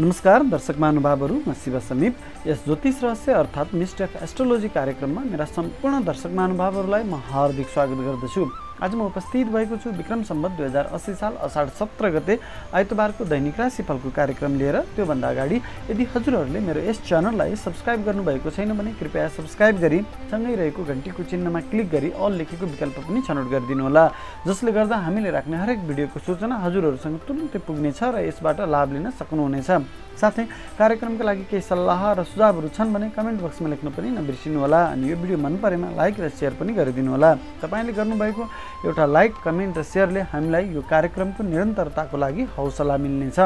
नमस्कार दर्शक महानुभावहरू, म शिव समीप। यस ज्योतिष रहस्य अर्थात् मिस्ट्री अफ एस्ट्रोलोजी कार्यक्रममा मेरा सम्पूर्ण दर्शक महानुभावहरूलाई म हार्दिक स्वागत गर्दछु। आज म उपस्थित भएको छु विक्रम सम्वत 2080 साल अषाढ 17 गते आइतबारको दैनिक राशिफलको कार्यक्रम लिएर। त्योभन्दा अगाडि यदि हजुरहरूले मेरो यस च्यानललाई सब्स्क्राइब गर्नुभएको छैन भने कृपया सब्स्क्राइब गरी सँगै रहेको घण्टीको चिन्हमा क्लिक गरी अल लेखेको विकल्प पनि छनौट गरिदिनु होला, जसले गर्दा हामीले राख्ने हरेक भिडियोको सूचना हजुरहरूसँग तुरुन्तै पुग्नेछ र यसबाट लाभ लिन सक्नुहुनेछ। साथै कार्यक्रमका लागि केही सल्लाह र सुझावहरू छन् भने कमेन्ट बक्समा लेख्न पनि नबिर्सिनु होला। अनि यो भिडियो मन परेमा लाइक र शेयर पनि गरिदिनु होला। तपाईले गर्नुभएको एउटा लाइक, कमेन्ट र शेयरले हामीलाई यो कार्यक्रमको निरन्तरताको लागि हौसला मिल्नेछ।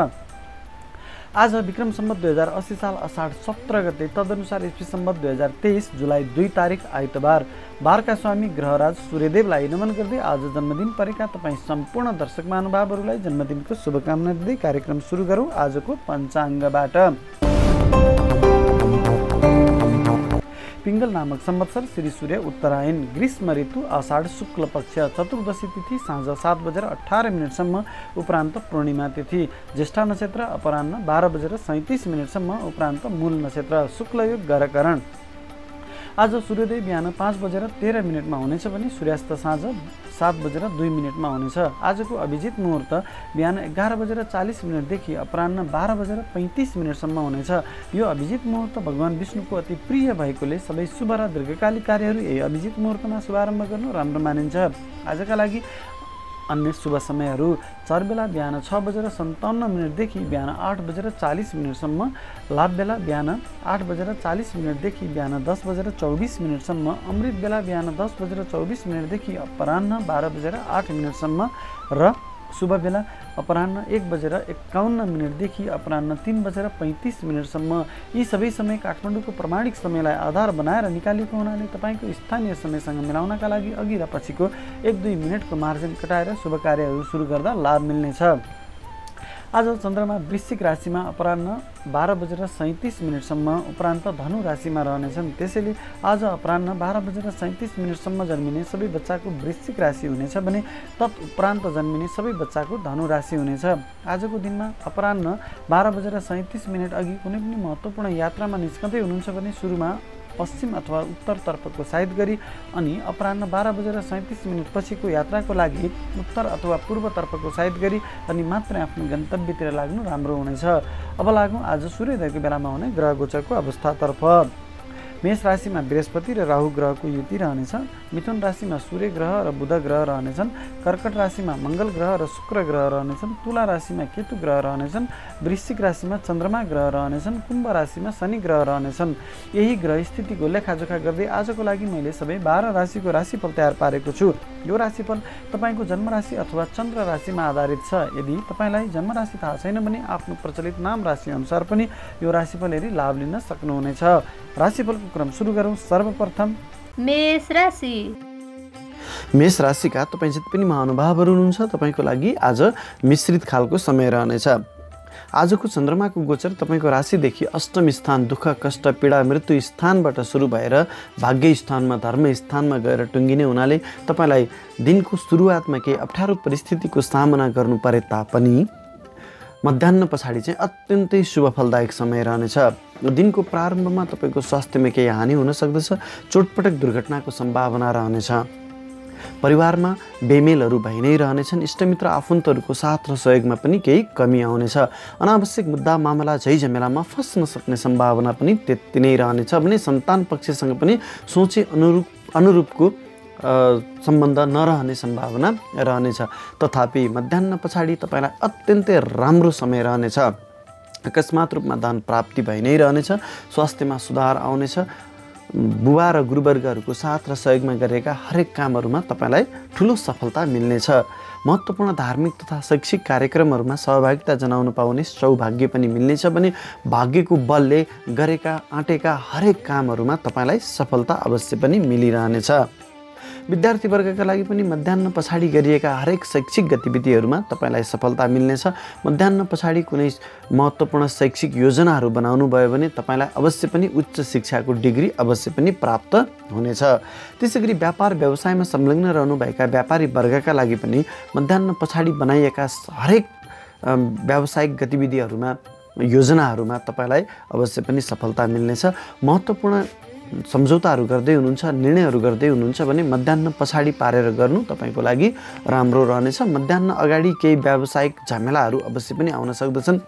आज विक्रम सम्वत 2080 साल अषाढ 17 गते तदनुसार ईस्वी सम्वत 2023 जुलाई 2 तारिक आइतबार। बारका स्वामी ग्रहराज सूर्यदेवलाई नमन गर्दै आज जन्मदिन परेका तपाईँ सम्पूर्ण दर्शक महानुभावहरूलाई जन्मदिनको शुभकामना दिँदै कार्यक्रम सुरु गरौँ आजको पञ्चाङ्गबाट। पिङ्गल नामक संवत्सर श्री सूर्य उत्तरायण, ग्रीष्म ऋतु, आषाढ शुक्ल पक्ष, चतुर्दशी तिथि साँझ 7:18 उपरान्त पूर्णिमा तिथि, ज्येष्ठा नक्षत्र अपराह्न 12:37 उपरान्त मूल नक्षत्र, शुक्लयोग गरकरण। आज सूर्योदय बिहान 5:13 हुनेछ भने सूर्यास्त साँझ 7:02 हुनेछ। आजको अभिजित मुहुर्त बिहान 11:40 देखि अपराह्न 12:35 हुनेछ। यो अभिजित मुहुर्त भगवान विष्णुको अति प्रिय भएकोले सबै शुभ र दीर्घकाली कार्यहरू यही अभिजित मुहुर्तमा शुभारम्भ गर्नु राम्रो मानिन्छ। आजका लागि अन्य शुभ समयहरू: चरबेला बिहान 6:57 देखि बिहान 8:40 लाभ बेला बिहान 8:40 देखि बिहान 10:24 अमृत बेला बिहान 10:24 देखि अपराह्न 12:08 र शुभ बेला अपराह्न 1:51 देखि अपराह्न 3:35 यी सबै समय काठमाडौँको प्रमाणिक समयलाई आधार बनाएर निकालिएको हुनाले तपाईँको स्थानीय समयसँग मिलाउनका लागि अघि र पछिको 1-2 मिनटको मार्जिन कटाएर शुभ कार्यहरू सुरु गर्दा लाभ मिल्नेछ। आज चन्द्रमा वृश्चिक राशिमा अपराह्न 12:37 उपरान्त धनु राशिमा रहनेछन्। त्यसैले आज अपराह्न 12:37 जन्मिने सबै बच्चाको वृश्चिक राशि हुनेछ भने तत्उपरान्त जन्मिने सबै बच्चाको धनु राशि हुनेछ। आजको दिनमा अपराह्न 12:37 अघि कुनै पनि महत्त्वपूर्ण यात्रामा निस्कँदै हुनुहुन्छ भने सुरुमा पश्चिम अथवा उत्तरतर्फको साइड गरी अनि अपराह्न 12:37 पछिको यात्राको लागि उत्तर अथवा पूर्वतर्फको साइड गरी अनि मात्र आफ्नो गन्तव्यतिर लाग्नु राम्रो हुनेछ। अब लागौँ आज सूर्योदयको बेलामा हुने ग्रह गोचरको अवस्थातर्फ। मेष राशिमा बृहस्पति र राहु ग्रहको युति रहनेछ। मिथुन राशिमा सूर्य ग्रह र बुध ग्रह रहनेछन्। कर्कट राशिमा मङ्गल ग्रह र शुक्र ग्रह रहनेछन्। तुला राशिमा केतु ग्रह रहनेछन्। वृश्चिक राशिमा चन्द्रमा ग्रह रहनेछन्। कुम्भ राशिमा शनि ग्रह रहनेछन्। यही ग्रह स्थितिको लेखाजोखा गर्दै आजको लागि मैले सबै 12 राशिको राशिफल तयार पारेको छु। यो राशिफल तपाईँको जन्मराशि अथवा चन्द्र राशिमा आधारित छ। यदि तपाईँलाई जन्मराशि थाहा छैन भने आफ्नो प्रचलित नाम राशि अनुसार पनि यो राशिफल हेरी लाभ लिन सक्नुहुनेछ। राशिफलको क्रम सुरु गरौँ। सर्वप्रथम मेष राशि। मेष राशिका तपाईँ जति पनि महानुभावहरू हुनुहुन्छ तपाईँको लागि आज मिश्रित खालको समय रहनेछ। आजको चन्द्रमाको गोचर तपाईँको राशिदेखि अष्टम स्थान दुःख कष्ट पीडा मृत्यु स्थानबाट सुरु भएर भाग्य स्थानमा धर्म स्थानमा गएर टुङ्गिने हुनाले तपाईँलाई दिनको सुरुवातमा केही अप्ठ्यारो परिस्थितिको सामना गर्नु परे तापनि मध्याह्न पछाडि चाहिँ अत्यन्तै शुभ फलदायक समय रहनेछ। दिनको प्रारम्भमा तपाईँको स्वास्थ्यमा केही हानि हुन सक्दछ। चोटपटक दुर्घटनाको सम्भावना रहनेछ। परिवारमा बेमेलहरू भइ नै रहनेछन्। इष्टमित्र आफन्तहरूको साथ र सहयोगमा पनि केही कमी आउनेछ। अनावश्यक मुद्दा मामला झैझमेलामा फस्न सक्ने सम्भावना पनि त्यति नै रहनेछ भने सन्तान पक्षसँग पनि सोचे अनुरूपको सम्बन्ध नरहने सम्भावना रहनेछ। तथापि मध्याह्न पछाडि तपाईँलाई अत्यन्तै राम्रो समय रहनेछ। अकस्मात रूपमा धन प्राप्ति भइ नै रहनेछ। स्वास्थ्यमा सुधार आउनेछ। बुबा र गुरुवर्गहरूको साथ र सहयोगमा गरेका हरेक कामहरूमा तपाईँलाई ठुलो सफलता मिल्नेछ। महत्त्वपूर्ण धार्मिक तथा शैक्षिक कार्यक्रमहरूमा सहभागिता जनाउन पाउने सौभाग्य पनि मिल्नेछ भने भाग्यको बलले गरेका आँटेका हरेक कामहरूमा तपाईँलाई सफलता अवश्य पनि मिलिरहनेछ। विद्यार्थी वर्गका लागि पनि मध्याह्न पछाडि गरिएका हरेक शैक्षिक गतिविधिहरूमा तपाईँलाई सफलता मिल्नेछ। मध्याह्न पछाडि कुनै महत्त्वपूर्ण शैक्षिक योजनाहरू बनाउनु भयो भने तपाईँलाई अवश्य पनि उच्च शिक्षाको डिग्री अवश्य पनि प्राप्त हुनेछ। त्यसैगरी व्यापार व्यवसायमा संलग्न रहनुभएका व्यापारी वर्गका लागि पनि मध्याह्न पछाडि बनाइएका हरेक व्यावसायिक गतिविधिहरूमा योजनाहरूमा तपाईँलाई अवश्य पनि सफलता मिल्नेछ। महत्त्वपूर्ण सम्झौताहरू गर्दै हुनुहुन्छ, निर्णयहरू गर्दै हुनुहुन्छ भने मध्याह्न पछाडि पारेर गर्नु तपाईँको लागि राम्रो रहनेछ। मध्याह्न अगाडि केही व्यावसायिक झमेलाहरू अवश्य पनि आउन सक्दछन्।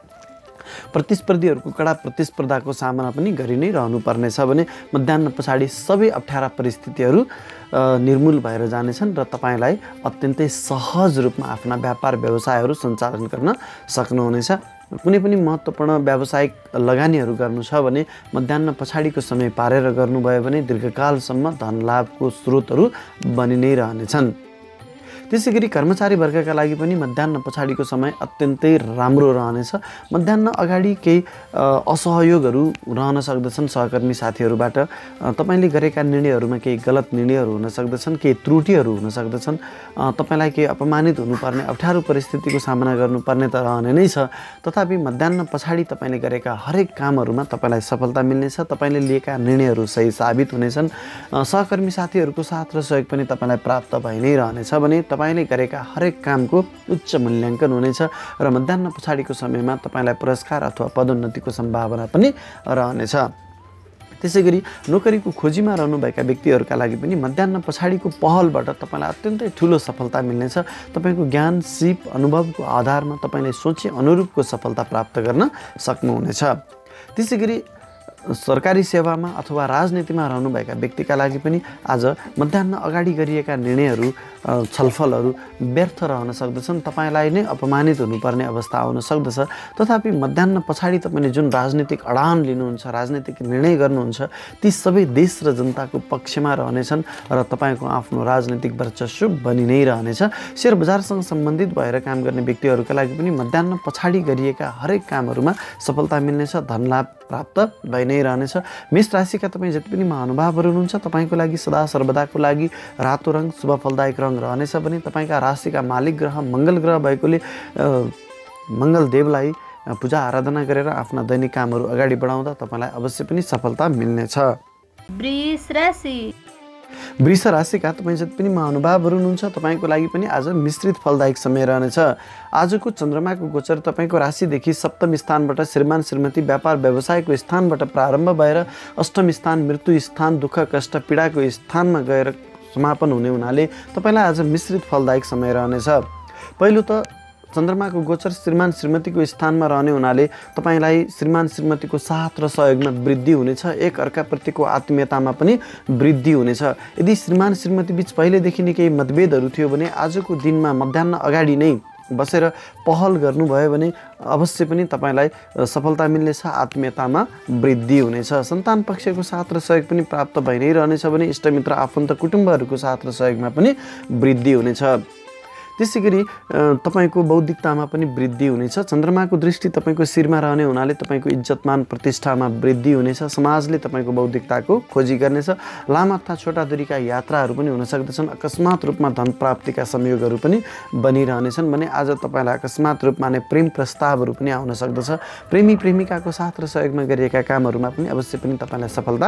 प्रतिस्पर्धीहरूको कडा प्रतिस्पर्धाको सामना पनि गरि नै रहनुपर्नेछ भने मध्याह्न पछाडि सबै अप्ठ्यारा परिस्थितिहरू निर्मूल भएर जानेछन् र तपाईँलाई अत्यन्तै सहज रूपमा आफ्ना व्यापार व्यवसायहरू सञ्चालन गर्न सक्नुहुनेछ। कुनै पनि महत्त्वपूर्ण व्यावसायिक लगानीहरू गर्नु छ भने मध्याह्न पछाडिको समय पारेर गर्नुभयो भने दीर्घकालसम्म धन लाभको स्रोतहरू बनि नै रहनेछन्। त्यसै गरी कर्मचारी वर्गका लागि पनि मध्याह्न पछाडिको समय अत्यन्तै राम्रो रहनेछ। मध्याह्न अगाडि केही असहयोगहरू रहन सक्दछन् सहकर्मी साथीहरूबाट। तपाईँले गरेका निर्णयहरूमा केही गलत निर्णयहरू हुन सक्दछन्, केही त्रुटिहरू हुन सक्दछन्। तपाईँलाई केही अपमानित हुनुपर्ने अप्ठ्यारो परिस्थितिको सामना गर्नुपर्ने त रहने नै छ। तथापि मध्याह्न पछाडि तपाईँले गरेका हरेक कामहरूमा तपाईँलाई सफलता मिल्नेछ। तपाईँले लिएका निर्णयहरू सही साबित हुनेछन्। सहकर्मी साथीहरूको साथ र सहयोग पनि तपाईँलाई प्राप्त भइ नै रहनेछ भने तपाईँले गरेका हरेक कामको उच्च मूल्याङ्कन हुनेछ र मध्याह्न पछाडिको समयमा तपाईँलाई पुरस्कार अथवा पदोन्नतिको सम्भावना पनि रहनेछ। त्यसै गरी नोकरीको खोजीमा रहनुभएका व्यक्तिहरूका लागि पनि मध्याह्न पछाडिको पहलबाट तपाईँलाई अत्यन्तै ठुलो सफलता मिल्नेछ। तपाईँको ज्ञान, सिप, अनुभवको आधारमा तपाईँले सोचे अनुरूपको सफलता प्राप्त गर्न सक्नुहुनेछ। त्यसै गरी सरकारी सेवामा अथवा राजनीतिमा रहनुभएका व्यक्तिका लागि पनि आज मध्याह्न अगाडि गरिएका निर्णयहरू, छलफलहरू व्यर्थ रहन सक्दछन्। तपाईँलाई नै अपमानित हुनुपर्ने अवस्था आउन सक्दछ। तथापि मध्याह्न पछाडि तपाईँले जुन राजनीतिक अडान लिनुहुन्छ, राजनीतिक निर्णय गर्नुहुन्छ, ती सबै देश र जनताको पक्षमा रहनेछन् र तपाईँको आफ्नो राजनीतिक वर्चस्व बनि नै रहनेछ। सेयर बजारसँग सम्बन्धित भएर काम गर्ने व्यक्तिहरूका लागि पनि मध्याह्न पछाडि गरिएका हरेक कामहरूमा सफलता मिल्नेछ, धनलाभ प्राप्त भइ नै रहनेछ। मेष राशिका तपाईँ जति पनि महानुभावहरू हुनुहुन्छ तपाईँको लागि सदा सर्वदाको लागि रातो रङ शुभ फलदायक रङ रहनेछ भने तपाईँका राशिका मालिक ग्रह मङ्गल ग्रह भएकोले मङ्गल देवलाई पूजा आराधना गरेर आफ्ना दैनिक कामहरू अगाडि बढाउँदा तपाईँलाई अवश्य पनि सफलता मिल्नेछ। वृष राशिका तपाईँ जति पनि महानुभावहरू हुनुहुन्छ तपाईँको लागि पनि आज मिश्रित फलदायक समय रहनेछ। आजको चन्द्रमाको गोचर तपाईँको राशिदेखि सप्तम स्थानबाट श्रीमान श्रीमती व्यापार व्यवसायको स्थानबाट प्रारम्भ भएर अष्टम स्थान मृत्यु स्थान दुःख कष्ट पीडाको स्थानमा गएर समापन हुने हुनाले तपाईँलाई आज मिश्रित फलदायक समय रहनेछ। पहिलो त चन्द्रमाको गोचर श्रीमान श्रीमतीको स्थानमा रहने हुनाले तपाईँलाई श्रीमान श्रीमतीको साथ र सहयोगमा वृद्धि हुनेछ। एक अर्काप्रतिको आत्मीयतामा पनि वृद्धि हुनेछ। यदि श्रीमान श्रीमती बीच पहिलेदेखि नै केही मतभेदहरू थियो भने आजको दिनमा मध्याह्न अगाडि नै बसेर पहल गर्नुभयो भने अवश्य पनि तपाईँलाई सफलता मिल्नेछ, आत्मीयतामा वृद्धि हुनेछ। सन्तान पक्षको साथ र सहयोग पनि प्राप्त भइ नै रहनेछ भने इष्टमित्र आफन्त कुटुम्बहरूको साथ र सहयोगमा पनि वृद्धि हुनेछ। त्यसै गरी तपाईँको बौद्धिकतामा पनि वृद्धि हुनेछ। चन्द्रमाको दृष्टि तपाईँको शिरमा रहने हुनाले तपाईँको इज्जतमान प्रतिष्ठामा वृद्धि हुनेछ। समाजले तपाईँको बौद्धिकताको खोजी गर्नेछ। लामा तथा छोटा दूरीका यात्राहरू पनि हुन सक्दछन्। अकस्मात रूपमा धन प्राप्तिका संयोगहरू पनि बनिरहनेछन् भने आज तपाईँलाई अकस्मात रूपमा नै प्रेम प्रस्तावहरू पनि आउन सक्दछ। प्रेमी प्रेमिकाको साथ र सहयोगमा गरिएका कामहरूमा पनि अवश्य पनि तपाईँलाई सफलता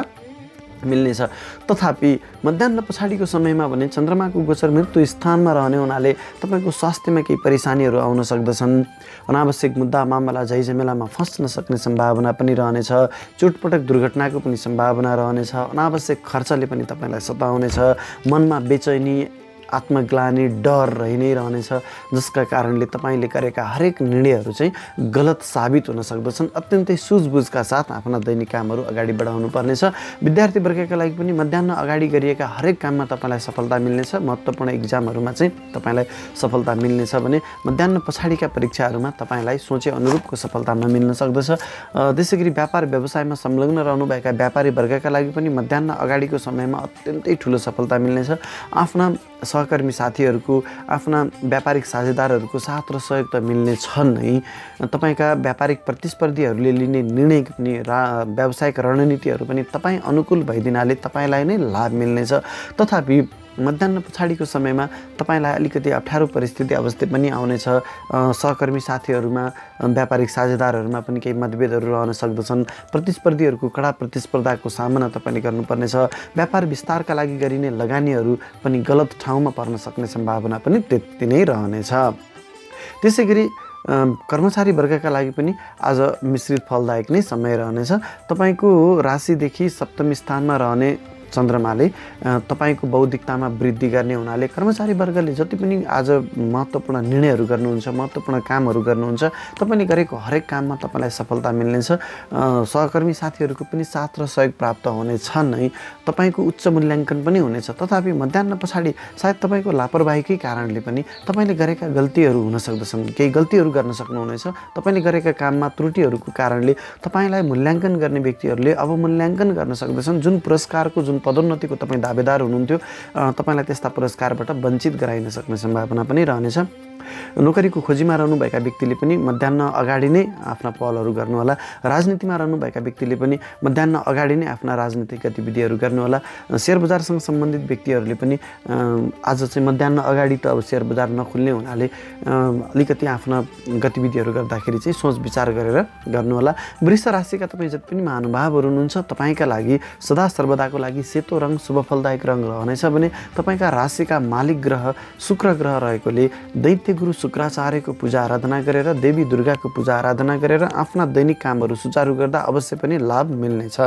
मिल्नेछ। तथापि मध्याह्न पछाडिको समयमा भने चन्द्रमाको गोचर मृत्यु स्थानमा रहने हुनाले तपाईँको स्वास्थ्यमा केही परेशानीहरू आउन सक्दछन्। अनावश्यक मुद्दा मामला झैझमेलामा फस्न सक्ने सम्भावना पनि रहनेछ। चोटपटक दुर्घटनाको पनि सम्भावना रहनेछ। अनावश्यक खर्चले पनि तपाईँलाई सताउनेछ। मनमा बेचैनी, आत्मग्लानि, डर रहि नै रहनेछ, जसका कारणले तपाईँले गरेका हरेक निर्णयहरू चाहिँ गलत साबित हुन सक्दछन्। अत्यन्तै सुझबुझका साथ आफ्ना दैनिक कामहरू अगाडि बढाउनु पर्नेछ। विद्यार्थी वर्गका लागि पनि मध्याह्न अगाडि गरिएका हरेक काममा तपाईँलाई सफलता मिल्नेछ। महत्त्वपूर्ण इक्जामहरूमा चाहिँ तपाईँलाई सफलता मिल्नेछ भने मध्याह्न पछाडिका परीक्षाहरूमा तपाईँलाई सोचे अनुरूपको सफलता नमिल्न सक्दछ। त्यसै गरी व्यापार व्यवसायमा संलग्न रहनुभएका व्यापारी वर्गका लागि पनि मध्याह्न अगाडिको समयमा अत्यन्तै ठुलो सफलता मिल्नेछ। आफ्ना सहकर्मी साथीहरूको, आफ्ना व्यापारिक साझेदारहरूको साथ र सहयोग त मिल्ने छ नै। तपाईँका व्यापारिक प्रतिस्पर्धीहरूले लिने निर्णय पनि व्यावसायिक रणनीतिहरू पनि तपाईँ अनुकूल भइदिनाले तपाईँलाई नै लाभ मिल्नेछ। तथापि मध्याह्न पछाडिको समयमा तपाईँलाई अलिकति अप्ठ्यारो परिस्थिति अवस्था पनि आउनेछ। सहकर्मी साथीहरूमा, व्यापारिक साझेदारहरूमा पनि केही मतभेदहरू रहन सक्दछन्। प्रतिस्पर्धीहरूको कडा प्रतिस्पर्धाको सामना तपाईँले गर्नुपर्नेछ। व्यापार विस्तारका लागि गरिने लगानीहरू पनि गलत ठाउँमा पर्न सक्ने सम्भावना पनि त्यति नै रहनेछ। त्यसै गरी कर्मचारी वर्गका लागि पनि आज मिश्रित फलदायक नै समय रहनेछ। तपाईँको राशिदेखि सप्तम स्थानमा रहने चन्द्रमाले तपाईँको बौद्धिकतामा वृद्धि गर्ने हुनाले कर्मचारी वर्गले जति पनि आज महत्त्वपूर्ण निर्णयहरू गर्नुहुन्छ, महत्त्वपूर्ण कामहरू गर्नुहुन्छ, तपाईँले गरेको हरेक काममा तपाईँलाई सफलता मिल्नेछ। सहकर्मी साथीहरूको पनि साथ र सहयोग प्राप्त हुनेछ नै। तपाईँको उच्च मूल्याङ्कन पनि हुनेछ। तथापि मध्याह्न पछाडि सायद तपाईँको लापरवाहीकै कारणले पनि तपाईँले गरेका गल्तीहरू हुन सक्दछन्। केही गल्तीहरू गर्न सक्नुहुनेछ। तपाईँले गरेका काममा त्रुटिहरूको कारणले तपाईँलाई मूल्याङ्कन गर्ने व्यक्तिहरूले अवमूल्याङ्कन गर्न सक्दछन्। जुन पुरस्कारको, जुन पदोन्नतिको तपाईँ दावेदार हुनुहुन्थ्यो, तपाईँलाई त्यस्ता पुरस्कारबाट वञ्चित गराइन सक्ने सम्भावना पनि रहनेछ। नोकरीको खोजीमा रहनुभएका व्यक्तिले पनि मध्याह्न अगाडि नै आफ्ना पहलहरू गर्नुहोला। राजनीतिमा रहनुभएका व्यक्तिले पनि मध्याह्न अगाडि नै आफ्ना राजनीतिक गतिविधिहरू गर्नुहोला। सेयर बजारसँग सम्बन्धित व्यक्तिहरूले पनि आज चाहिँ मध्याह्न अगाडि त अब सेयर बजार नखुल्ने हुनाले अलिकति आफ्ना गतिविधिहरू गर्दाखेरि चाहिँ सोच विचार गरेर गर्नुहोला। वृष राशिका तपाईँ जति पनि महानुभावहरू हुनुहुन्छ, तपाईँका लागि सदा सर्वदाको लागि सेतो रङ शुभ फलदायक रङ रहनेछ भने तपाईँका राशिका मालिक ग्रह शुक्र ग्रह रहेकोले दैत्य गुरु शुक्राचार्यको पूजा आराधना गरेर, देवी दुर्गाको पूजा आराधना गरेर आफ्ना दैनिक कामहरू सुचारू गर्दा अवश्य पनि लाभ मिल्नेछ।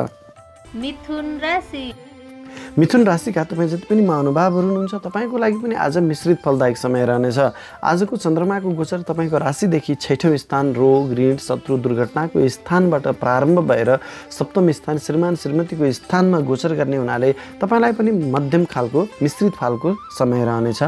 मिथुन राशिका तपाईँ जति पनि महानुभावहरू हुनुहुन्छ, तपाईँको लागि पनि आज मिश्रित फलदायक समय रहनेछ। आजको चन्द्रमाको गोचर तपाईँको राशिदेखि 6औं स्थान रोग, ऋण, शत्रु, दुर्घटनाको स्थानबाट प्रारम्भ भएर सप्तम स्थान श्रीमान श्रीमतीको स्थानमा गोचर गर्ने हुनाले तपाईँलाई पनि मध्यम खालको मिश्रित खालको समय रहनेछ।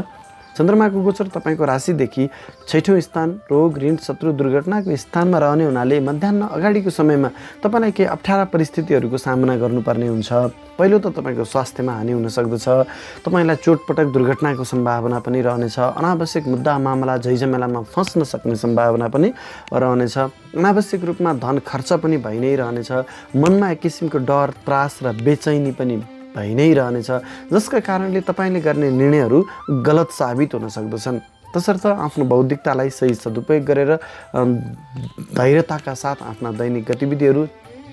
चन्द्रमाको गोचर तपाईँको राशिदेखि 6औं स्थान रोग, ऋण, शत्रु, दुर्घटनाको स्थानमा रहने हुनाले मध्याह्न अगाडिको समयमा तपाईँलाई केही अप्ठ्यारा परिस्थितिहरूको सामना गर्नुपर्ने हुन्छ। पहिलो त तपाईँको स्वास्थ्यमा हानि हुन सक्दछ। तपाईँलाई चोटपटक दुर्घटनाको सम्भावना पनि रहनेछ। अनावश्यक मुद्दा मामला झैझमेलामा फस्न सक्ने सम्भावना पनि रहनेछ। अनावश्यक रूपमा धन खर्च पनि भइ नै रहनेछ। मनमा एक किसिमको डर, त्रास र बेचैनी पनि भइ नै रहनेछ, जसका कारणले तपाईँले गर्ने निर्णयहरू गलत साबित हुन सक्दछन्। तसर्थ आफ्नो बौद्धिकतालाई सही सदुपयोग गरेर धैर्यताका साथ आफ्ना दैनिक गतिविधिहरू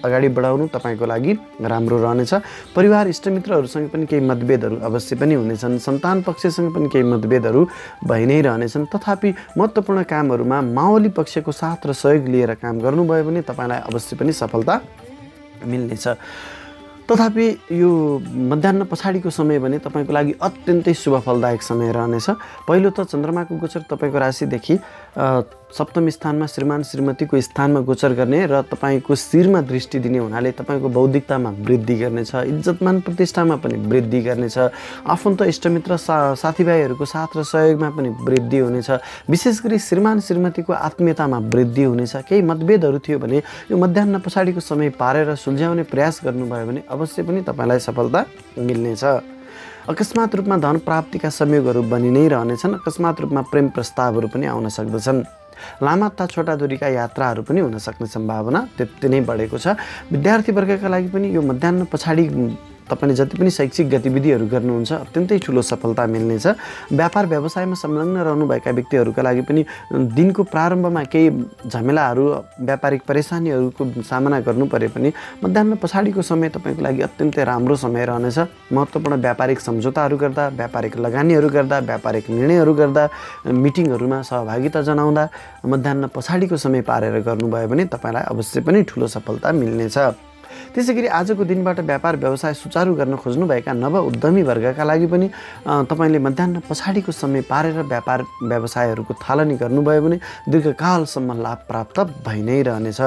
अगाडि बढाउनु तपाईँको लागि राम्रो रहनेछ। परिवार इष्टमित्रहरूसँग पनि केही मतभेदहरू अवश्य पनि हुनेछन्। सन्तान पक्षसँग पनि केही मतभेदहरू भइ नै रहनेछन्। तथापि महत्त्वपूर्ण कामहरूमा मावली पक्षको साथ र सहयोग लिएर काम गर्नुभयो भने तपाईँलाई अवश्य पनि सफलता मिल्नेछ। तथापि यो मध्याह्न पछाडिको समय भने तपाईँको लागि अत्यन्तै शुभ फलदायक समय रहनेछ। पहिलो त चन्द्रमाको गोचर तपाईँको राशिदेखि सप्तम स्थानमा श्रीमान श्रीमतीको स्थानमा गोचर गर्ने र तपाईँको शिरमा दृष्टि दिने हुनाले तपाईँको बौद्धिकतामा वृद्धि गर्नेछ। इज्जतमान प्रतिष्ठामा पनि वृद्धि गर्नेछ। आफन्त इष्टमित्र साथीभाइहरूको साथ र सहयोगमा पनि वृद्धि हुनेछ। विशेष गरी श्रीमान श्रीमतीको आत्मीयतामा वृद्धि हुनेछ। केही मतभेदहरू थियो भने यो मध्याह्न पछाडिको समय पारेर सुल्झाउने प्रयास गर्नुभयो भने अवश्य पनि तपाईँलाई सफलता मिल्नेछ। अकस्मात रूपमा धन प्राप्तिका संयोगहरू बनि नै रहनेछन्। अकस्मात रूपमा प्रेम प्रस्तावहरू पनि आउन सक्दछन्। लामा तथा छोटा दूरीका यात्राहरू पनि हुन सक्ने सम्भावना त्यति नै बढेको छ। विद्यार्थी वर्गका लागि पनि यो मध्याह्न पछाडि तपाईँले जति पनि शैक्षिक गतिविधिहरू गर्नुहुन्छ अत्यन्तै ठुलो सफलता मिल्नेछ। व्यापार व्यवसायमा संलग्न रहनुभएका व्यक्तिहरूका लागि पनि दिनको प्रारम्भमा केही झमेलाहरू, व्यापारिक परेशानीहरूको सामना गर्नु परे पनि मध्याह्न पछाडिको समय तपाईँको लागि अत्यन्तै राम्रो समय रहनेछ। महत्त्वपूर्ण व्यापारिक सम्झौताहरू गर्दा, व्यापारिक लगानीहरू गर्दा, व्यापारिक निर्णयहरू गर्दा, मिटिङहरूमा सहभागिता जनाउँदा मध्याह्न पछाडिको समय पारेर गर्नुभयो भने तपाईँलाई अवश्य पनि ठुलो सफलता मिल्नेछ। त्यसै गरी आजको दिनबाट व्यापार व्यवसाय सुचारू गर्न खोज्नुभएका नव उद्यमी वर्गका लागि पनि तपाईँले मध्याह्न पछाडिको समय पारेर व्यापार व्यवसायहरूको थालनी गर्नुभयो भने दीर्घकालसम्म लाभ प्राप्त भइ नै रहनेछ।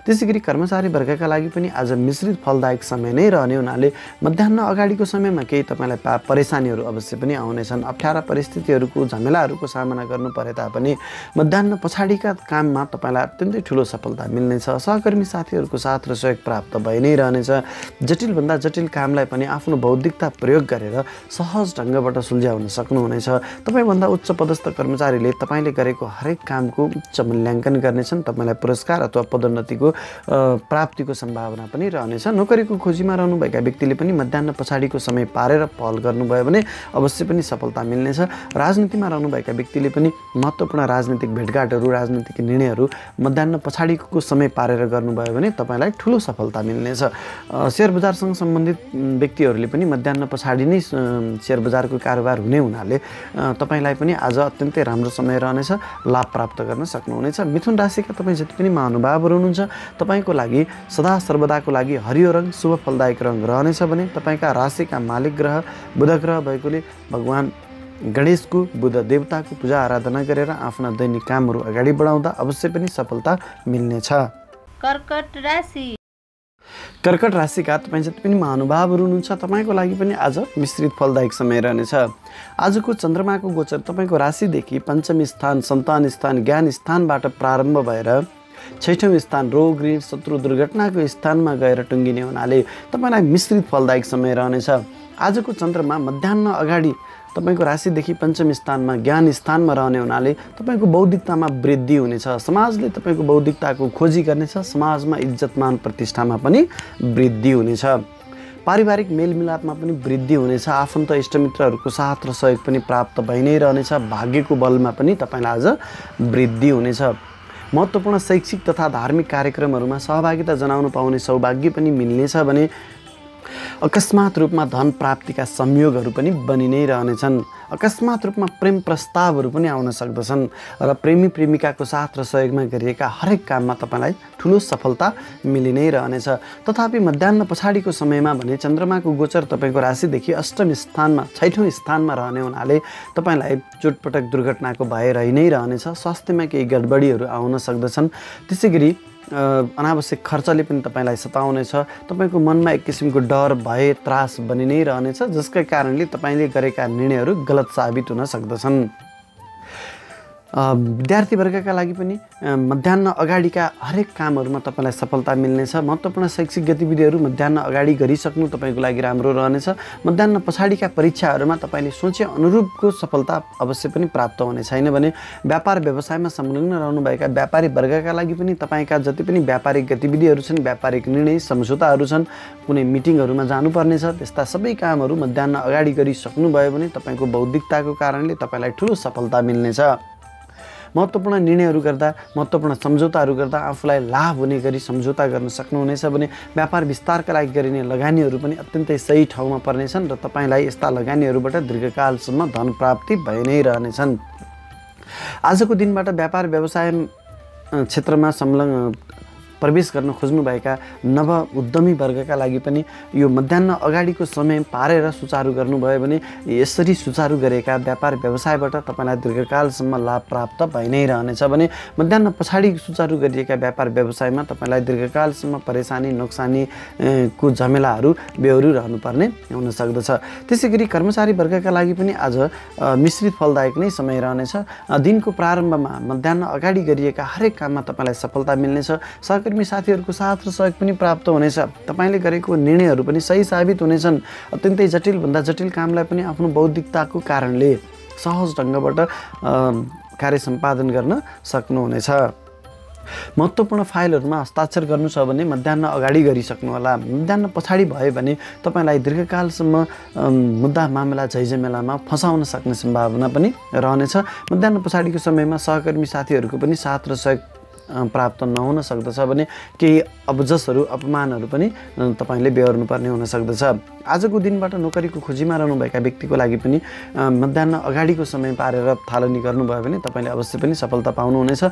त्यसै गरी कर्मचारी वर्गका लागि पनि आज मिश्रित फलदायक समय नै रहने हुनाले मध्याह्न अगाडिको समयमा केही तपाईँलाई परेशानीहरू अवश्य पनि आउनेछन्। अप्ठ्यारा परिस्थितिहरूको, झमेलाहरूको सामना गर्नु परे तापनि मध्याह्न पछाडिका काममा तपाईँलाई अत्यन्तै ठुलो सफलता मिल्नेछ। सहकर्मी साथीहरूको साथ र सहयोग प्राप्त भइ नै रहनेछ। जटिलभन्दा जटिल कामलाई पनि आफ्नो बौद्धिकता प्रयोग गरेर सहज ढङ्गबाट सुल्झाउन सक्नुहुनेछ। तपाईँभन्दा उच्च पदस्थ कर्मचारीले तपाईँले गरेको हरेक कामको उच्च मूल्याङ्कन गर्नेछन्। तपाईँलाई पुरस्कार अथवा पदोन्नतिको प्राप्तिको सम्भावना पनि रहनेछ। नोकरीको खोजीमा रहनुभएका व्यक्तिले पनि मध्याह्न पछाडिको समय पारेर पहल गर्नुभयो भने अवश्य पनि सफलता मिल्नेछ। राजनीतिमा रहनुभएका व्यक्तिले पनि महत्त्वपूर्ण राजनीतिक भेटघाटहरू, राजनीतिक निर्णयहरू मध्याह्न पछाडिको समय पारेर गर्नुभयो भने तपाईँलाई ठुलो सफलता मिल्नेछ। रहनेछ। सेयर बजारसँग सम्बन्धित व्यक्तिहरूले पनि मध्याह्न पछाडि नै सेयर बजारको कारोबार हुने हुनाले तपाईँलाई पनि आज अत्यन्तै राम्रो समय रहनेछ, लाभ प्राप्त गर्न सक्नुहुनेछ। मिथुन राशिका तपाईँ जति पनि महानुभावहरू हुनुहुन्छ तपाईँको लागि सदा सर्वदाको लागि हरियो रङ शुभ फलदायक रङ रहनेछ भने तपाईँका राशिका मालिक ग्रह बुध ग्रह भएकोले भगवान् गणेशको बुध देवताको पूजा आराधना गरेर आफ्ना दैनिक कामहरू अगाडि बढाउँदा अवश्य पनि सफलता मिल्नेछ। कर्कट राशिका तपाईँ जति पनि महानुभावहरू हुनुहुन्छ तपाईँको लागि पनि आज मिश्रित फलदायक समय रहनेछ। आजको चन्द्रमाको गोचर तपाईँको राशिदेखि पञ्चम स्थान, सन्तान स्थान, ज्ञान स्थानबाट प्रारम्भ भएर 6औं स्थान रोग ऋण शत्रु दुर्घटनाको स्थानमा गएर टुङ्गिने हुनाले तपाईँलाई मिश्रित फलदायक समय रहनेछ। आजको चन्द्रमा मध्याह्न अगाडि तपाईँको राशिदेखि पञ्चम स्थानमा ज्ञान स्थानमा रहने हुनाले तपाईँको बौद्धिकतामा वृद्धि हुनेछ। समाजले तपाईँको बौद्धिकताको खोजी गर्नेछ। समाजमा इज्जतमान प्रतिष्ठामा पनि वृद्धि हुनेछ। पारिवारिक मेलमिलापमा पनि वृद्धि हुनेछ। आफन्त इष्टमित्रहरूको साथ र सहयोग पनि प्राप्त भइ नै रहनेछ। भाग्यको बलमा पनि तपाईँलाई आज वृद्धि हुनेछ। महत्त्वपूर्ण शैक्षिक तथा धार्मिक कार्यक्रमहरूमा सहभागिता जनाउन पाउने सौभाग्य पनि मिल्नेछ भने अकस्मात रूपमा धन प्राप्तिका संयोगहरू पनि बनि नै रहनेछन्। अकस्मात रूपमा प्रेम प्रस्तावहरू पनि आउन सक्दछन् र प्रेमी प्रेमिकाको साथ र सहयोगमा गरिएका हरेक काममा तपाईँलाई ठुलो सफलता मिलि नै रहनेछ। तथापि मध्याह्न पछाडिको समयमा भने चन्द्रमाको गोचर तपाईँको राशिदेखि अष्टम स्थानमा 6औं स्थानमा रहने हुनाले तपाईँलाई चोटपटक दुर्घटनाको भय रहि नै रहनेछ। स्वास्थ्यमा केही गडबडीहरू आउन सक्दछन्। त्यसै गरी अनावश्यक खर्चले पनि तपाईँलाई सताउनेछ। तपाईँको मनमा एक किसिमको डर भय त्रास बनि नै रहनेछ, जसका कारणले तपाईँले गरेका निर्णयहरू गलत साबित हुन सक्दछन्। विद्यार्थीवर्गका लागि पनि मध्याह्न अगाडिका हरेक कामहरूमा तपाईँलाई सफलता मिल्नेछ। महत्त्वपूर्ण शैक्षिक गतिविधिहरू मध्याह्न अगाडि गरिसक्नु तपाईँको लागि राम्रो रहनेछ। मध्याह्न पछाडिका परीक्षाहरूमा तपाईँले सोचे अनुरूपको सफलता अवश्य पनि प्राप्त हुने छैन भने व्यापार व्यवसायमा संलग्न रहनुभएका व्यापारी वर्गका लागि पनि तपाईँका जति पनि व्यापारिक गतिविधिहरू छन्, व्यापारिक निर्णय सम्झौताहरू छन्, कुनै मिटिङहरूमा जानुपर्नेछ, त्यस्ता सबै कामहरू मध्याह्न अगाडि गरिसक्नुभयो भने तपाईँको बौद्धिकताको कारणले तपाईँलाई ठुलो सफलता मिल्नेछ। महत्त्वपूर्ण निर्णयहरू गर्दा, महत्त्वपूर्ण सम्झौताहरू गर्दा आफूलाई लाभ हुने गरी सम्झौता गर्न सक्नुहुनेछ भने व्यापार विस्तारका लागि गरिने लगानीहरू पनि अत्यन्तै सही ठाउँमा पर्नेछन् र तपाईँलाई यस्ता लगानीहरूबाट दीर्घकालसम्म धन प्राप्ति भइ नै रहनेछन्। आजको दिनबाट व्यापार व्यवसाय क्षेत्रमा संलग्न प्रवेश गर्न खोज्नुभएका नव उद्यमी वर्गका लागि पनि यो मध्याह्न अगाडिको समय पारेर सुचारू गर्नुभयो भने यसरी सुचारू गरेका व्यापार व्यवसायबाट तपाईँलाई दीर्घकालसम्म लाभ प्राप्त भइ नै रहनेछ भने मध्याह्न पछाडि सुचारू गरिएका व्यापार व्यवसायमा तपाईँलाई दीर्घकालसम्म परेशानी नोक्सानी को झमेलाहरू बेहोरी रहनुपर्ने हुन सक्दछ। त्यसै गरी कर्मचारी वर्गका लागि पनि आज मिश्रित फलदायक नै समय रहनेछ। दिनको प्रारम्भमा मध्याह्न अगाडि गरिएका हरेक काममा तपाईँलाई सफलता मिल्नेछ। सहकर्मी साथीहरूको साथ र सहयोग पनि प्राप्त हुनेछ। तपाईँले गरेको निर्णयहरू पनि सही साबित हुनेछन्। अत्यन्तै जटिलभन्दा जटिल कामलाई पनि आफ्नो बौद्धिकताको कारणले सहज ढङ्गबाट कार्य सम्पादन गर्न सक्नुहुनेछ। महत्त्वपूर्ण फाइलहरूमा हस्ताक्षर गर्नु छ भने मध्याह्न अगाडि गरिसक्नु होला। मध्याह्न पछाडि भयो भने तपाईँलाई दीर्घकालसम्म मुद्दा मामला झैझमेलामा फसाउन सक्ने सम्भावना पनि रहनेछ। मध्याह्न पछाडिको समयमा सहकर्मी साथीहरूको पनि साथ र सहयोग प्राप्त नहुन सक्दछ भने केही अबजसहरू अपमानहरू पनि तपाईँले बेहोर्नुपर्ने हुन सक्दछ। आजको दिनबाट नोकरीको खोजीमा रहनुभएका व्यक्तिको लागि पनि मध्याह्न अगाडिको समय पारेर थालनी गर्नुभयो भने तपाईँले अवश्य पनि सफलता पाउनुहुनेछ।